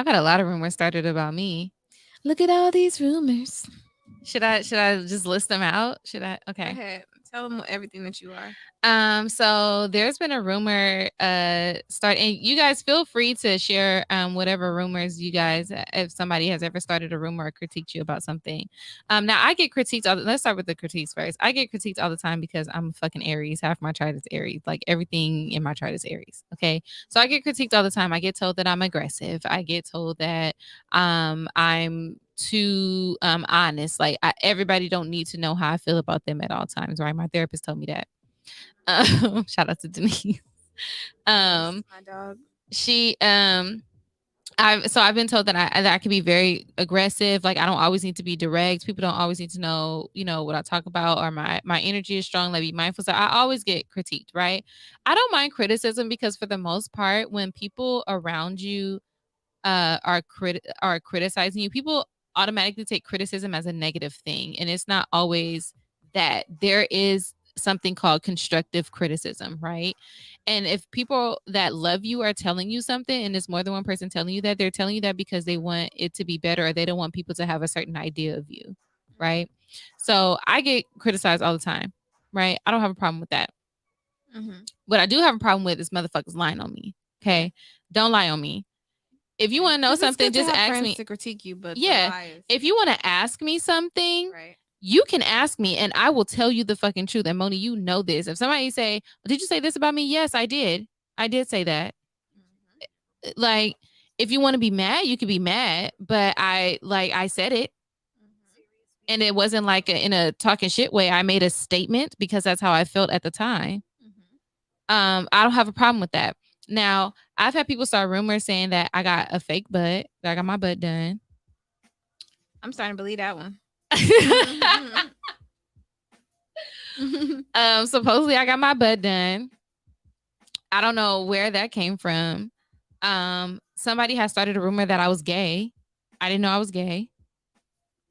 had a lot of rumors started about me. Look at all these rumors. Should I just list them out? Should I? Go Okay. ahead. Tell them everything that you are. So there's been a rumor start, and you guys feel free to share whatever rumors you guys, if somebody has ever started a rumor or critiqued you about something. Now I get critiqued let's start with the critiques first. I get critiqued all the time because I'm a fucking Aries. Half my chart is Aries. Like everything in my chart is Aries. Okay. So I get critiqued all the time. I get told that I'm aggressive. I get told that I'm too honest. Like everybody don't need to know how I feel about them at all times, right? My therapist told me that. Shout out to Denise. Yes, Um, my dog. she I've been told that I can be very aggressive. Like I don't always need to be direct. People don't always need to know, what I talk about, or my energy is strong. Like be mindful. So I always get critiqued, right? I don't mind criticism because for the most part, when people around you are criticizing you, people automatically take criticism as a negative thing, and it's not always that. There is something called constructive criticism, right? And if people that love you are telling you something, and it's more than one person telling you that, they're telling you that because they want it to be better, or they don't want people to have a certain idea of you, right? So I get criticized all the time, right? I don't have a problem with that. Mm-hmm. What I do have a problem with is motherfuckers lying on me. Okay. Yeah. Don't lie on me. If you want to know Because it's something, good to just have ask friends me. to critique you, but the Yeah. lies. If you want to ask me something, Right. you can ask me and I will tell you the fucking truth. And Moni, you know this. If somebody say, "Did you say this about me?" Yes, I did. I did say that. Mm-hmm. Like, if you want to be mad, you can be mad, but I said it. Mm-hmm. And it wasn't like in a talking shit way. I made a statement because that's how I felt at the time. Mm-hmm. I don't have a problem with that. Now, I've had people start rumors saying that I got a fake butt, that I got my butt done. I'm starting to believe that one. Supposedly I got my butt done. I don't know where that came from. Somebody has started a rumor that I was gay. I didn't know I was gay.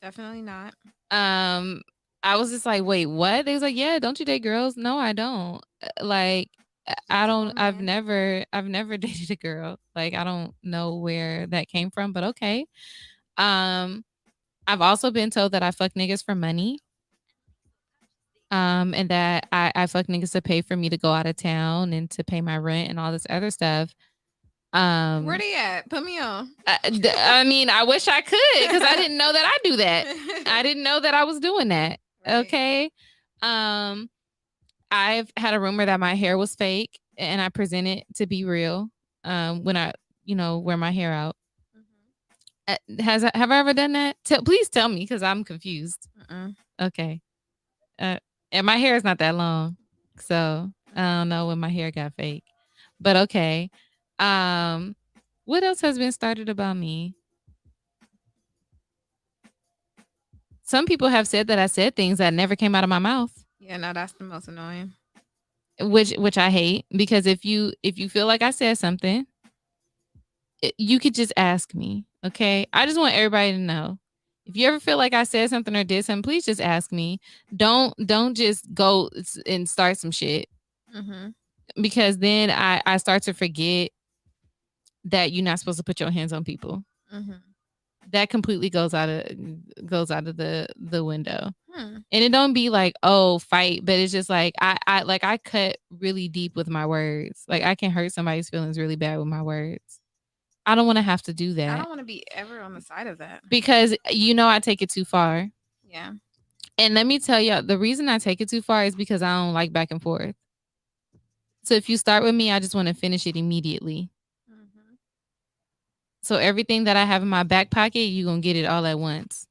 Definitely not. Um, I was just like, wait, what? They was like, yeah, don't you date girls? No, I don't. Like, I Just don't. for a man. I've never dated a girl. Like, I don't know where that came from, but okay. Um, I've also been told that I fuck niggas for money. And that I fuck niggas to pay for me to go out of town and to pay my rent and all this other stuff. Where Um, they at? Put me on. I mean, I wish I could because I didn't know that I do that. I didn't know that I was doing that. Right. Okay. Um, I've had a rumor that my hair was fake and I present it to be real. When I, wear my hair out. Mm-hmm. Have I ever done that? Please tell me because I'm confused. Mm-mm. Okay. Uh, and my hair is not that long, so I don't know when my hair got fake. But okay. Um, what else has been started about me? Some people have said that I said things that never came out of my mouth, Yeah, no, that's the most annoying. which I hate because if you feel like I said something, you could just ask me. Okay, I just want everybody to know. If you ever feel like I said something or did something, please just ask me. Don't just go and start some shit Mm-hmm. because then I start to forget that you're not supposed to put your hands on people. Mm-hmm. That completely goes out of the window. Hmm. And it don't be like, oh, fight, but it's just like I cut really deep with my words. Like I can hurt somebody's feelings really bad with my words. I don't want to have to do I that don't want to be ever on the side of that. because I take it too far. Yeah. And let me tell you, the reason I take it too far is because I don't like back and forth. So if you start with me, I just want to finish it immediately. Mm-hmm. So everything that I have in my back pocket, you're going to get it all at once.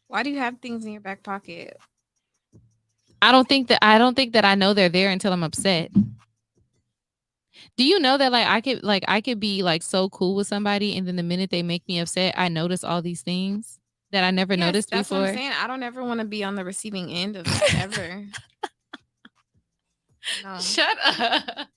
Why do you have things in your back pocket? I don't think that I know they're there until I'm upset. Do you know that I could be like so cool with somebody and then the minute they make me upset, I notice all these things that I never Yes, noticed that's what I'm before? saying. I don't ever want to be on the receiving end of that ever. No. Shut up.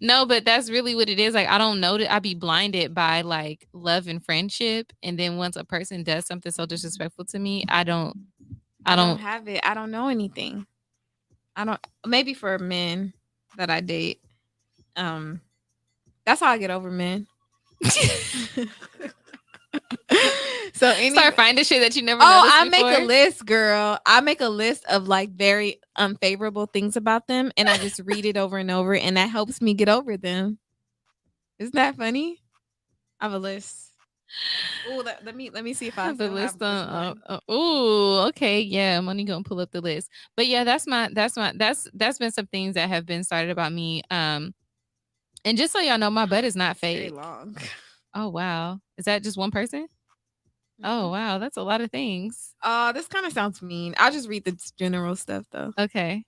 No, but that's really what it is. Like I don't know that I be blinded by like love and friendship, and then once a person does something so disrespectful to me, I don't. I I don't don't. have it. I don't know anything. I don't. Maybe for men that I date, um, that's how I get over men. So any Start finding shit that you never Oh, noticed I before. make a list, girl. I make a list of like very unfavorable things about them, and I just read it over and over, and that helps me get over them. Isn't that funny? I have a list. Oh, let me see if I Have the still have list this on. one. Oh, okay, yeah. I'm only gonna pull up the list, but yeah, that's been some things that have been started about me. And just so y'all know, my butt is not It's very fake. long. Oh wow, is that just one person? Oh Mhm. wow, that's a lot of things. This kind of sounds mean. I'll just read the general stuff though. Okay.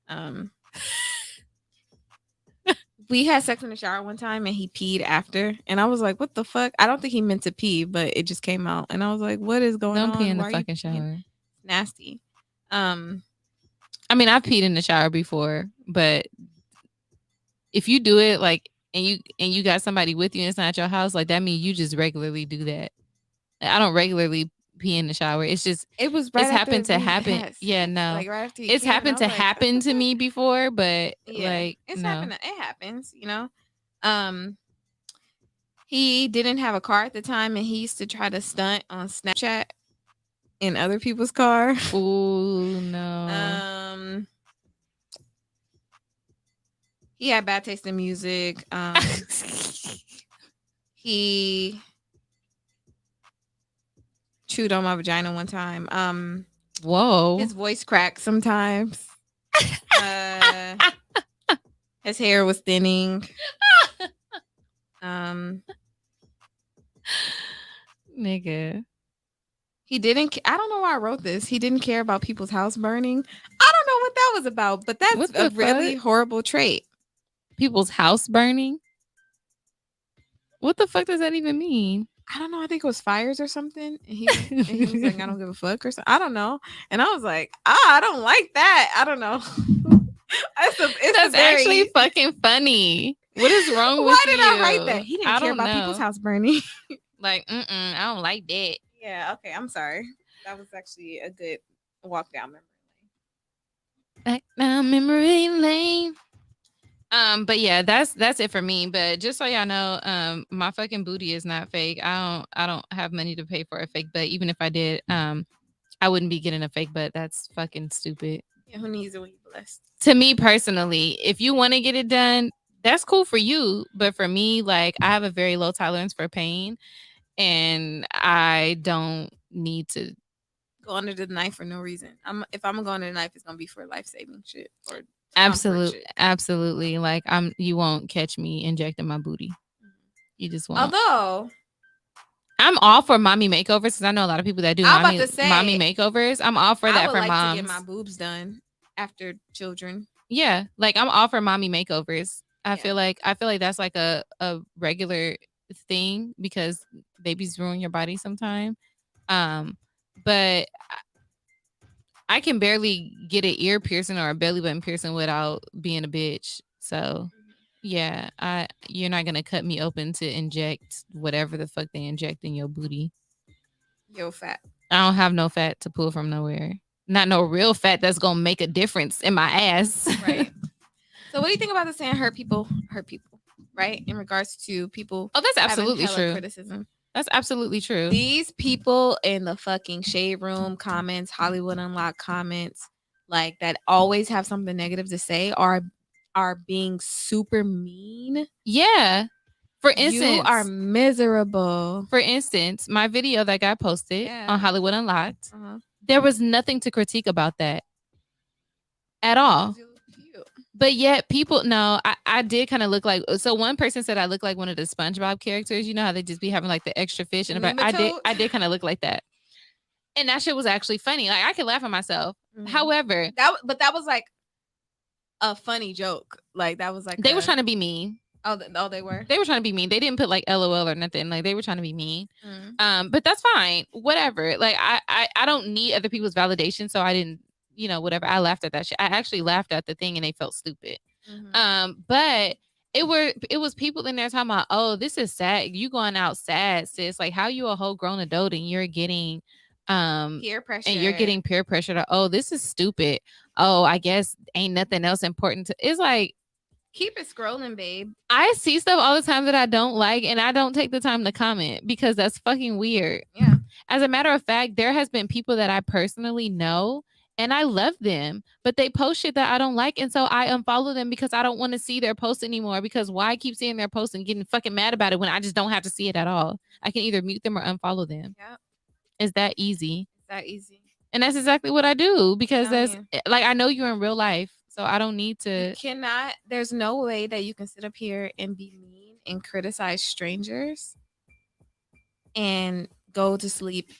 Um, we had sex in the shower one time, and he peed after, and I was like, "What the fuck?" I don't think he meant to pee, but it just came out, and I was like, "What is going Don't pee on? in the Why are you fucking peeing?" shower. Nasty. Um, I mean, I've peed in the shower before, but if you do it like and you got somebody with you and it's not at your house, like that means you just regularly do that. Like, I don't regularly pee in the shower. It's just it was right it's after happened to we happen. had Yeah, sex, no. like right after he It's came, and I happened was to like, "What happen the to fuck?" me before, but Yeah, like it's no. happened. It happens, you know. Um, he didn't have a car at the time, and he used to try to stunt on Snapchat in other people's car. Oh no. um, he had bad taste in music. He chewed on my vagina one time. Whoa. His voice cracked sometimes. Uh, his hair was thinning. Um, Nigga. he didn't. I don't know why I wrote this. He didn't care about people's house burning. I don't know what that was about, but that's What a the really fuck? horrible trait. People's house burning? What the fuck does that even mean? I don't know. I think it was fires or something. And he was like, I don't give a fuck or something. I don't know. And I was like, I don't like that. I don't know. It's a That's actually very. fucking funny. What is wrong Why with did I write that? you? He didn't I care don't about people's know. house burning. Like, I don't like that. Yeah. Okay. I'm sorry. That was actually a good walk down memory Back down memory lane. But yeah, that's it for me. But just so y'all know, my fucking booty is not fake. I don't have money to pay for a fake butt. Even if I did, I wouldn't be getting a fake butt. That's fucking stupid. lane. Yeah. Who needs it when you're blessed? To me personally, if you want to get it done, that's cool for you. But for me, like I have a very low tolerance for pain and I don't need to. Go under the knife for no reason. If I'm gonna go under the knife, it's gonna be for life saving shit or comfort Absolutely, shit. absolutely. Like you won't catch me injecting my booty. You just won't. Although I'm all for mommy makeovers because I know a lot of people that do I'm about mommy to say makeovers. I'm all for I that would for like to get my moms. boobs done after children. Yeah, like I'm all for mommy makeovers. Yeah. I feel like that's like a regular thing because babies ruin your body sometime. Um, but I can barely get an ear piercing or a belly button piercing without being a bitch. So yeah, you're not gonna cut me open to inject whatever the fuck they inject in your booty. Yo, fat. I don't have no fat to pull from nowhere. Not no real fat that's gonna make a difference in my ass. Right. So what do you think about the saying hurt people hurt people? Right? In regards to people Oh, that's having absolutely hella true. criticism. That's absolutely true. These people in the fucking shade room comments, Hollywood Unlocked comments, like that always have something negative to say are being super mean. Yeah. For You are instance, miserable. my video that got posted Yeah. on Hollywood Unlocked, Uh-huh. there was nothing to critique about that at all. You look cute. But yet people no, I did kind of look like so one person said I look like one of the SpongeBob characters. You know how they just be having like the extra fish in the back. Nematode. I did kind of look like that. And that shit was actually funny. Like I could laugh at myself. Mhm. However, that was like a funny joke. Like that was like they were trying to be mean. Oh, they were. They were trying to be mean. They didn't put like LOL or nothing. Like they were trying to be mean. But that's fine. Whatever. Like I don't need other people's validation. So I didn't, whatever. I laughed at that shit. I actually laughed at the thing and they felt stupid. But it was people in there talking about, oh, this is sad. You going out sad, sis. Like how you a whole grown adult and you're getting Peer pressure. and you're getting peer pressure to, oh, this is stupid. Oh, I guess ain't nothing else important to it's like Keep it scrolling, babe. I see stuff all the time that I don't like, and I don't take the time to comment because that's fucking weird. Yeah. As a matter of fact, there has been people that I personally know and I love them, but they post shit that I don't like. And so I unfollow them because I don't want to see their posts anymore. Because why keep seeing their posts and getting fucking mad about it when I just don't have to see it at all? I can either mute them or unfollow them. Yeah. It's that easy. It's that easy. And that's exactly what I do because Telling that's you. like I know you're in real life. So I don't need You to. cannot. There's no way that you can sit up here and be mean and criticize strangers and go to sleep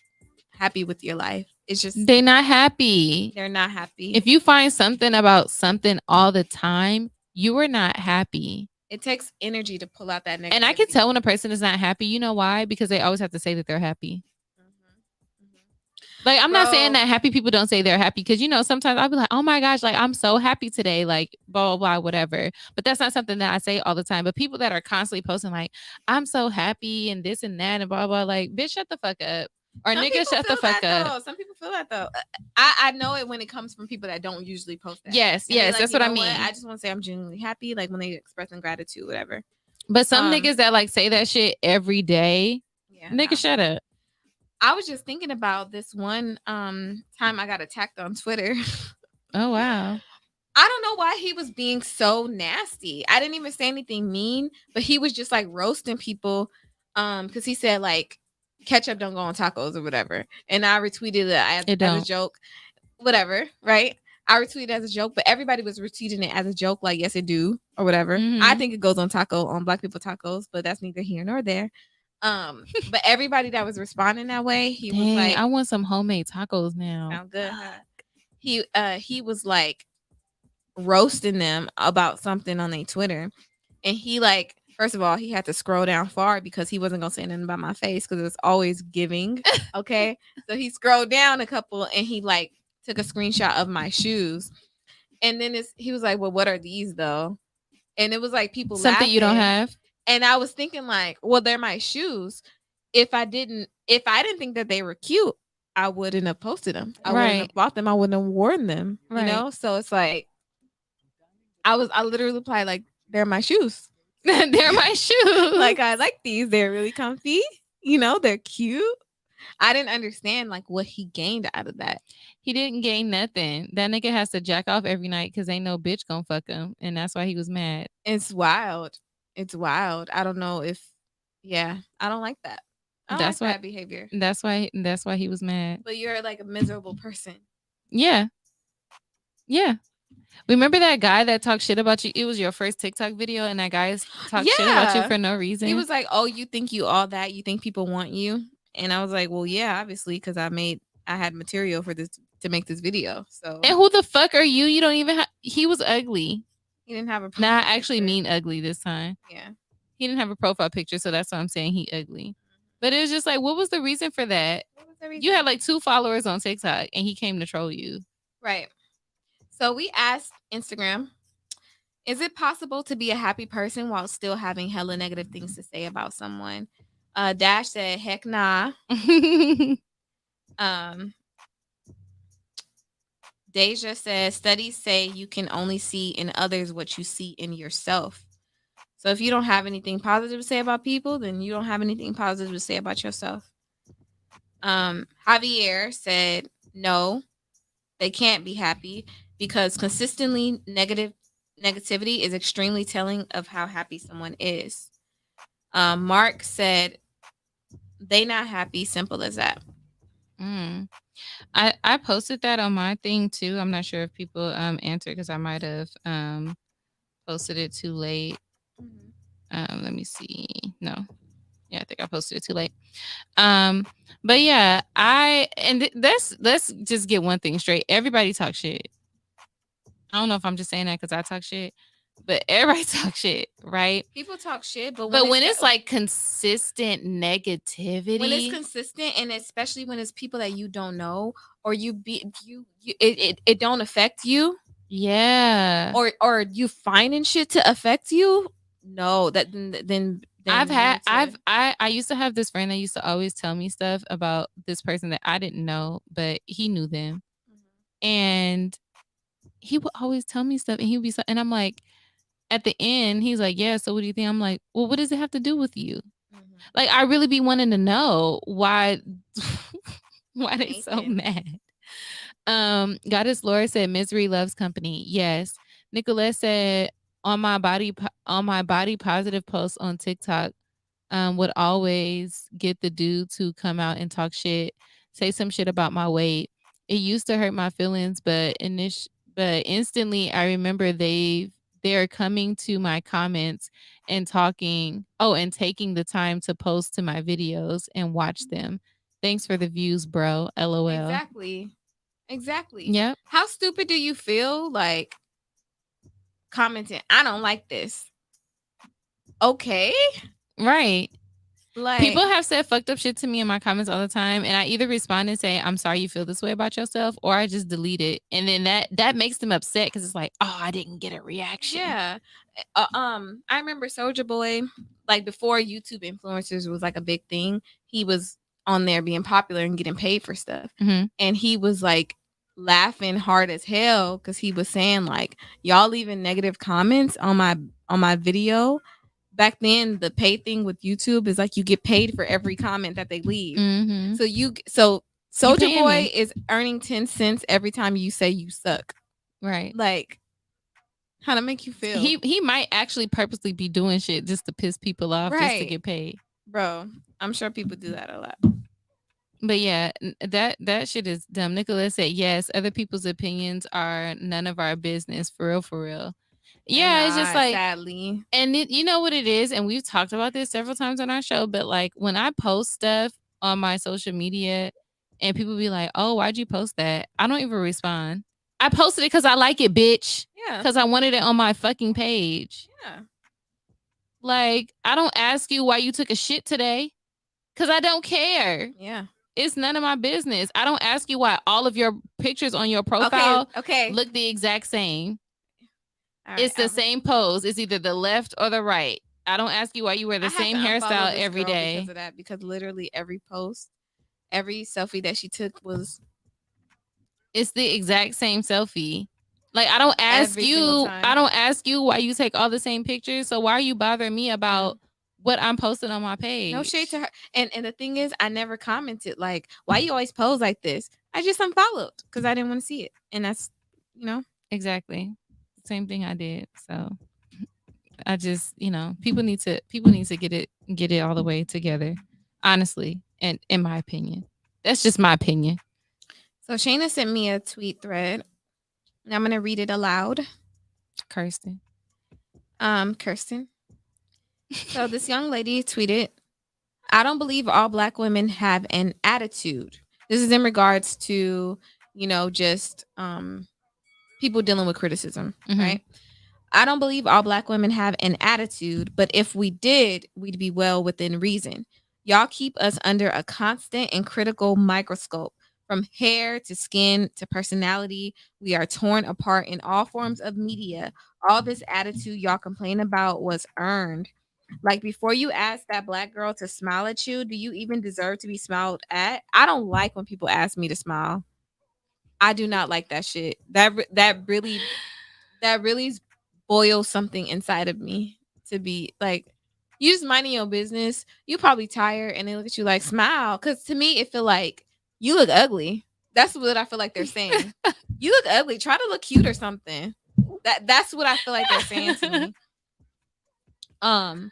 happy with your life. It's just They not happy. they're not happy. If you find something about something all the time, you are not happy. It takes energy to pull out that negativity. And I can tell when a person is not happy. You know why? Because they always have to say that they're happy. Like, I'm not saying that happy people don't say they're happy because, you know, sometimes I'll be like, oh my gosh, like, I'm so happy today, like, blah, blah, blah, whatever. But that's not something that I say all the time. But people that are constantly posting, like, I'm so happy and this and that and blah, blah, like, bitch, shut the fuck up. Or Some nigga, shut the fuck up. Though. Some people feel that, though. I know it when it comes from people that don't usually post that. Yes, and yes, like, that's what I mean. I just want to say I'm genuinely happy, like, when they expressing gratitude, whatever. But some niggas that, like, say that shit every day, nigga, shut up. I was just thinking about this one time I got attacked on Twitter. Oh, wow. I don't know why he was being so nasty. I didn't even say anything mean, but he was just like roasting people because he said like ketchup don't go on tacos or whatever. And I retweeted it as a joke. Whatever, right? I retweeted it as a joke, but everybody was retweeting it as a joke, like yes it do or whatever. I think it goes on black people tacos, but that's neither here nor there. But everybody that was responding that way, he was like, I want some homemade tacos now. Sound good, huh? He was like roasting them about something on their Twitter. And he like, first of all, he had to scroll down far because he wasn't gonna say anything about my face because it was always giving. Okay. So he scrolled down a couple and he like took a screenshot of my shoes. And then he was like, well, what are these though? And it was like people something laughing. You don't have. And I was thinking like, well, they're my shoes. If I didn't think that they were cute, I wouldn't have posted them. I wouldn't have bought them. I wouldn't have worn them. You know? So it's like I literally replied like, they're my shoes. They're my shoes. Like I like these. They're really comfy. You know, they're cute. I didn't understand like what he gained out of that. He didn't gain nothing. That nigga has to jack off every night because ain't no bitch gonna fuck him. And that's why he was mad. It's wild. It's wild. I don't know if I don't like that. That's why that behavior. That's why he was mad. But you're like a miserable person. Yeah. Yeah. Remember that guy that talked shit about you? It was your first TikTok video, and that guy talked shit about you for no reason. He was like, "Oh, you think you all that? You think people want you?" And I was like, "Well, yeah, obviously, because I had material for this to make this video." So, and who the fuck are you? You don't even have. He was ugly. He didn't have a. Nah, I actually mean ugly this time. Yeah, he didn't have a profile picture, so that's why I'm saying he ugly. But it was just like, what was the reason for that? What was the reason? You had like 2 followers on TikTok, and he came to troll you. Right. So we asked Instagram, is it possible to be a happy person while still having hella negative things to say about someone? Dash said, heck nah. Deja says, studies say you can only see in others what you see in yourself. So if you don't have anything positive to say about people, then you don't have anything positive to say about yourself. Javier said, no, they can't be happy because consistently negativity is extremely telling of how happy someone is. Mark said, they not happy, simple as that. I posted that on my thing too. I'm not sure if people answered because I might have posted it too late. Let me see. No. Yeah, I think I posted it too late. But yeah, let's just get one thing straight. Everybody talks shit. I don't know if I'm just saying that because I talk shit, but everybody talks shit, right? People talk shit, but when it's like consistent negativity, when it's consistent, and especially when it's people that you don't know or it don't affect you, yeah, or you finding shit to affect you, no, that then I used to have this friend that used to always tell me stuff about this person that I didn't know, but he knew them, and he would always tell me stuff, and he would be and I'm like, at the end, he's like, "Yeah, so what do you think?" I'm like, "Well, what does it have to do with you?" Mhm. Like, I really be wanting to know why why they so Nathan. mad. Goddess Laura said, "Misery loves company." Yes. Nicolette said, on my body positive posts on TikTok, would always get the dude to come out and talk shit, say some shit about my weight. It used to hurt my feelings, but instantly I remember they're coming to my comments and talking, oh, and taking the time to post to my videos and watch them. Thanks for the views, bro. LOL. Exactly. Exactly. Yep. How stupid do you feel like commenting, I don't like this? Okay. Right. Like, People have said fucked up shit to me in my comments all the time, and I either respond and say, "I'm sorry you feel this way about yourself," or I just delete it. And then that makes them upset because it's like, "Oh, I didn't get a reaction." yeah. I remember Soldier Boy, like before YouTube influencers was like a big thing. He was on there being popular and getting paid for stuff, Mhm. and he was like laughing hard as hell because he was saying like, y'all leaving negative comments on my video. Back then, the paid thing with YouTube is like you get paid for every comment that they leave. Mhm. So You Soldier paying Boy me. is earning 10 cents every time you say you suck. Right. Like, how to make you feel? He might actually purposely be doing shit just to piss people off just to Right, get paid. bro. I'm sure people do that a lot. But yeah, that shit is dumb. Nicholas said, "Yes, other people's opinions are none of our business, for real, for real." They're Yeah, it's just not, like, sadly. and you know what it is, and we've talked about this several times on our show, but like when I post stuff on my social media and people be like, "Oh, why'd you post that?" I don't even respond. I posted it because I like it, bitch. Yeah, Because I wanted it on my fucking page. yeah, Like, I don't ask you why you took a shit today because I don't care. yeah. It's none of my business. I don't ask you why all of your pictures on your Okay, profile okay. look the exact same. All right. It's the same pose. It's either the left or the right. I don't ask you why you wear I the had to same unfollow hairstyle this every girl because day. of that. Because literally every post, every selfie that she took was It's the exact same selfie. Like, I don't ask every single you. I time. don't ask you why you take all the same pictures. So why are you bothering me Yeah. about what I'm posting on my No shade page? to her. And the thing is, I never commented like, "Why you always pose like this?" I just unfollowed because I didn't want to see it, and that's, you know, Exactly. Same thing I did. So I just, people need to get it all the way together. Honestly, and in my opinion. That's just my opinion. So Shayna sent me a tweet thread, and I'm gonna read it aloud. Kirsten. Kirsten. So this young lady tweeted, "I don't believe all black women have an attitude." This is in regards to, just people dealing with criticism, Mhm. right? "I don't believe all black women have an attitude, but if we did, we'd be well within reason. Y'all keep us under a constant and critical microscope. From hair to skin to personality, we are torn apart in all forms of media. All this attitude y'all complain about was earned. Like, before you ask that black girl to smile at you, do you even deserve to be smiled at? I don't like when people ask me to smile. I do not like that shit. That really boils something inside of me to be like, you just minding your business. You probably tired, and they look at you like, smile. Because to me, it feel like you look ugly. That's what I feel like they're saying. You look ugly. Try to look cute or something. That's what I feel like they're saying to me. Um,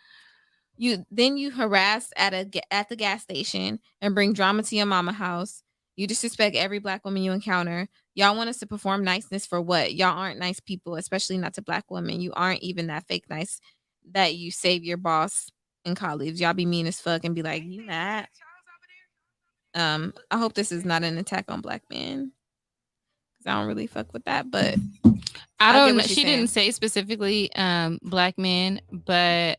you harass at the gas station and bring drama to your mama house. You disrespect every black woman you encounter. Y'all want us to perform niceness for what? Y'all aren't nice people, especially not to black women. You aren't even that fake nice that you save your boss in college. Y'all be mean as fuck and be like, you mad. I hope this is not an attack on black men because I don't really fuck with that, but I I get don't know. what she's She didn't saying. say specifically black men, but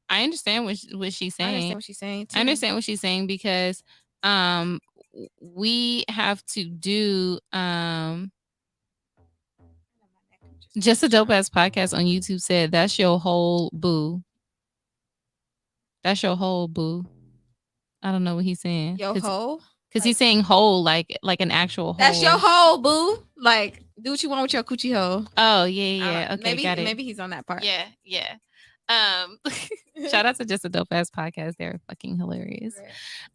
I understand what she's I saying. understand what she's saying I too. understand what she's saying because um we have to do just a dope ass podcast on YouTube said that's your whole boo. That's your whole boo. I don't know what he's saying. Yo ho. Because he's saying hole, like an actual hole. That's your hole, boo. Like, do what you want with your coochie hole. Oh yeah. Okay, got it. Maybe he's on that part. Yeah. Um, shout out to Just a Dope Ass Podcast. They're fucking hilarious.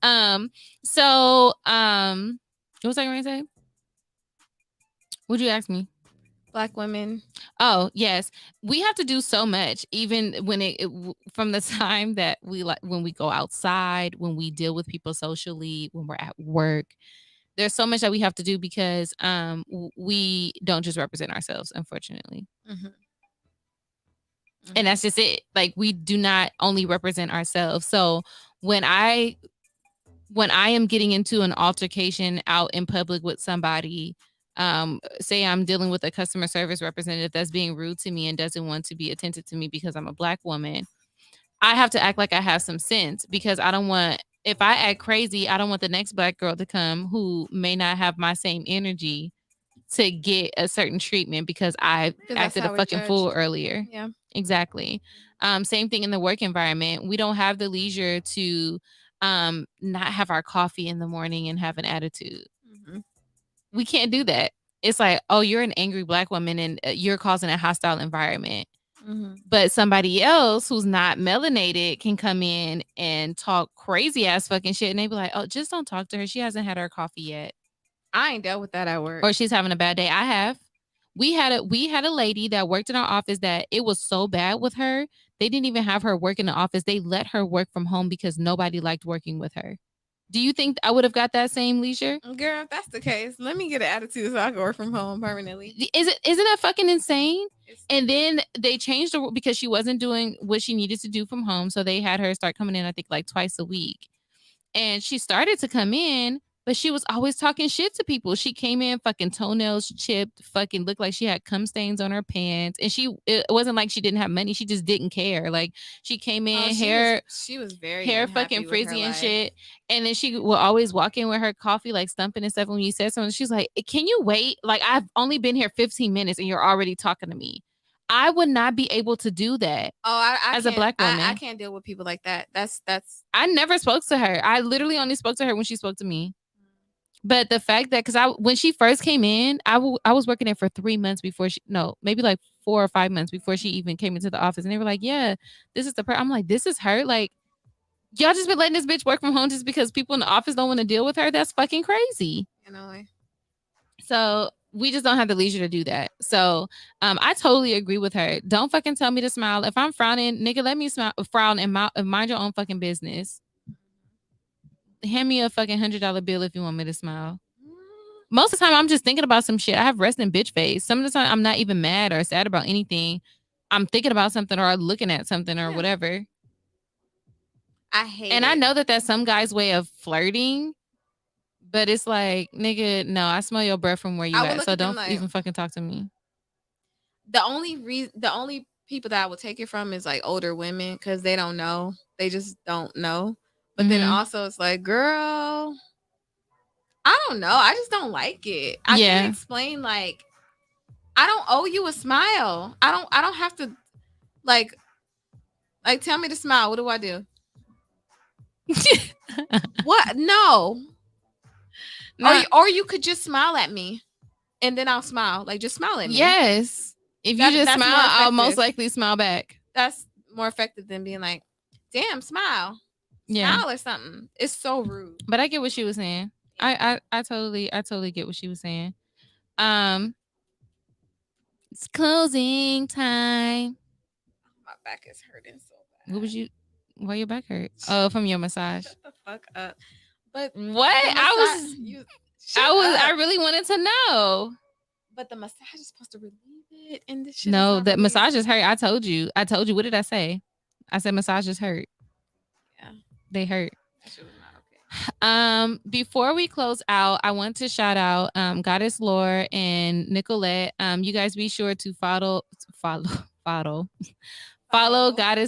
Right. What was I going to say? What'd you ask me? Black women. Oh yes, we have to do so much. Even when from the time that when we go outside, when we deal with people socially, when we're at work, there's so much that we have to do because we don't just represent ourselves, unfortunately. Mm-hmm. And that's just it. Like, we do not only represent ourselves. So when I am getting into an altercation out in public with somebody, say I'm dealing with a customer service representative that's being rude to me and doesn't want to be attentive to me because I'm a Black woman, I have to act like I have some sense, because I don't want, if I act crazy, I don't want the next Black girl to come who may not have my same energy to get a certain treatment because I acted a fucking fool earlier. Yeah, exactly. Same thing in the work environment. We don't have the leisure to not have our coffee in the morning and have an attitude. Mm-hmm. We can't do that. It's like, oh, you're an angry Black woman and you're causing a hostile environment. Mm-hmm. But somebody else who's not melanated can come in and talk crazy ass fucking shit, and they be like, oh, just don't talk to her. She hasn't had her coffee yet. I ain't dealt with that at work. Or she's having a bad day. I have. We had a lady that worked in our office that it was so bad with her. They didn't even have her work in the office. They let her work from home because nobody liked working with her. Do you think I would have got that same leisure? Girl, if that's the case, let me get an attitude so I can work from home permanently. Isn't that fucking insane? And then they changed the rule because she wasn't doing what she needed to do from home. So they had her start coming in, I think, like twice a week. And she started to come in, but she was always talking shit to people. She came in fucking toenails chipped, fucking looked like she had cum stains on her pants. And it wasn't like she didn't have money. She just didn't care. Like, she came in, she was very hair fucking frizzy and shit. And then she will always walk in with her coffee, like stumping and stuff. When you said something, she's like, can you wait? Like, I've only been here 15 minutes and you're already talking to me. I would not be able to do that. Oh, I as a Black woman, I can't deal with people like that. That's. I never spoke to her. I literally only spoke to her when she spoke to me. But the fact that, when she first came in, I was working there for 3 months before maybe like 4 or 5 months before she even came into the office, and they were like, "Yeah, this is the I'm like, "This is her." Like, y'all just been letting this bitch work from home just because people in the office don't want to deal with her. That's fucking crazy. You know. So we just don't have the leisure to do that. So I totally agree with her. Don't fucking tell me to smile. If I'm frowning, nigga, let me frown and mind your own fucking business. Hand me a fucking $100 bill if you want me to smile. Most of the time, I'm just thinking about some shit. I have resting bitch face. Some of the time, I'm not even mad or sad about anything. I'm thinking about something or looking at something or whatever. I hate it. I know that that's some guy's way of flirting, but it's like, nigga, no, I smell your breath from where you at, so don't even fucking talk to me. The only people that I would take it from is like older women, because they don't know. They just don't know. But then also it's like, girl, I don't know. I just don't like it. I can't explain, like, I don't owe you a smile. I don't have to like tell me to smile. What do I do? What? No. Or you could just smile at me and then I'll smile. Like, just smile at me. Yes. If you just smile, I'll most likely smile back. That's more effective than being like, damn, smile. Smile or something. It's so rude. But I get what she was saying. I totally get what she was saying. It's closing time. My back is hurting so bad. Why your back hurt? Oh, from your massage. Shut the fuck up. But what? I really wanted to know. But the massage is supposed to relieve it, and this shit. No, that massages hurt. I told you. What did I say? I said massages hurt. Yeah, they hurt. That shit was not okay. Before we close out, I want to shout out Goddess Lore and Nicolette. You guys be sure to follow Goddess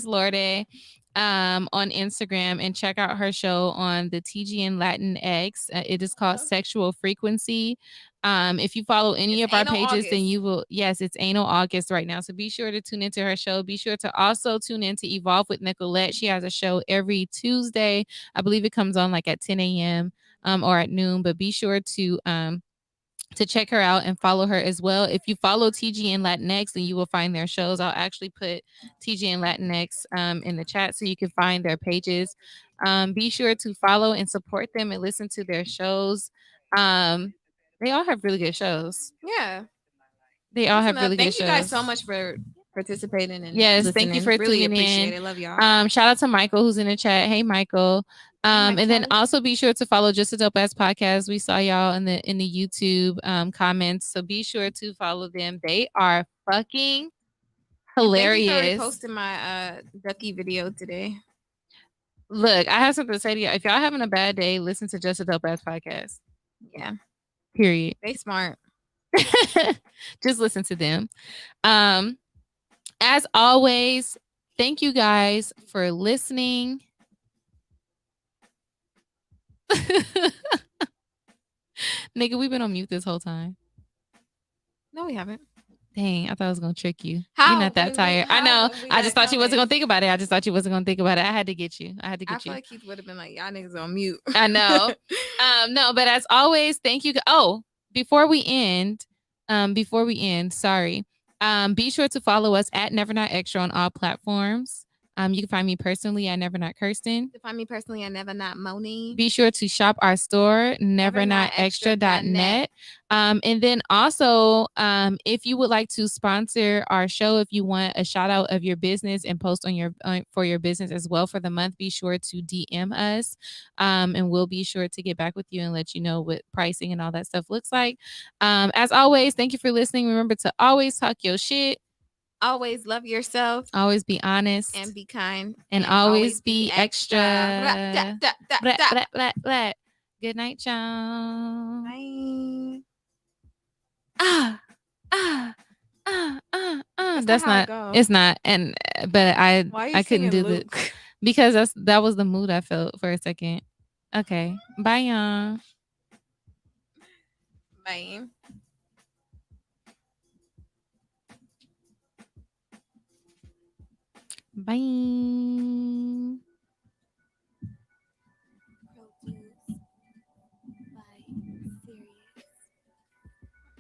Lorde on Instagram, and check out her show on the TGN Latin X. It is called Sexual Frequency. If you follow any of our pages, then you will. Yes, it's Anal August right now. So be sure to tune into her show. Be sure to also tune in to Evolve with Nicolette. She has a show every Tuesday. I believe it comes on like at 10 a.m. or at noon. But be sure to check her out and follow her as well. If you follow TG and Latinx, then you will find their shows. I'll actually put TG and Latinx in the chat so you can find their pages. Be sure to follow and support them and listen to their shows. Um, they all have really good shows. Yeah. They all have really good Thank you guys shows. so much for participating and Yes, listening. thank you for Really tuning appreciate in. it. Love y'all. Shout out to Michael who's in the chat. Hey, Michael. Mike And then Tyler. also be sure to follow Just a Dope Ass Podcast. We saw y'all in the YouTube comments, so be sure to follow them. They are fucking hilarious. Thank you for reposting my ducky video today. Look, I have something to say to you. If y'all having a bad day, listen to Just a Dope Ass Podcast. Yeah. Period. They smart. Just listen to them. As always, thank you guys for listening. Nigga, we've been on mute this whole time. No, we haven't. Dang, I thought I was gonna trick you. How? You're not that tired. I know. I just thought you wasn't gonna think about it. I just thought you wasn't gonna think about it. I had to get you. I feel like Keith would have been like, y'all niggas on mute. I know. No, but as always, thank you. Oh, before we end, sorry. Be sure to follow us at Never Not Extra on all platforms. You can find me personally at Never Not Kirsten. To find me personally at Never Not Moni. Be sure to shop our store, nevernotextra.net. And then also, if you would like to sponsor our show, if you want a shout out of your business and post on your for your business as well for the month, be sure to DM us, and we'll be sure to get back with you and let you know what pricing and all that stuff looks like. As always, thank you for listening. Remember to always talk your shit. Always love yourself. Always be honest. And be kind. And always be extra. Blah, blah, blah. Good night, y'all. Bye. That's not. It's not. And but I couldn't do that because that was the mood I felt for a second. Okay. Bye, y'all. Bye. Bye.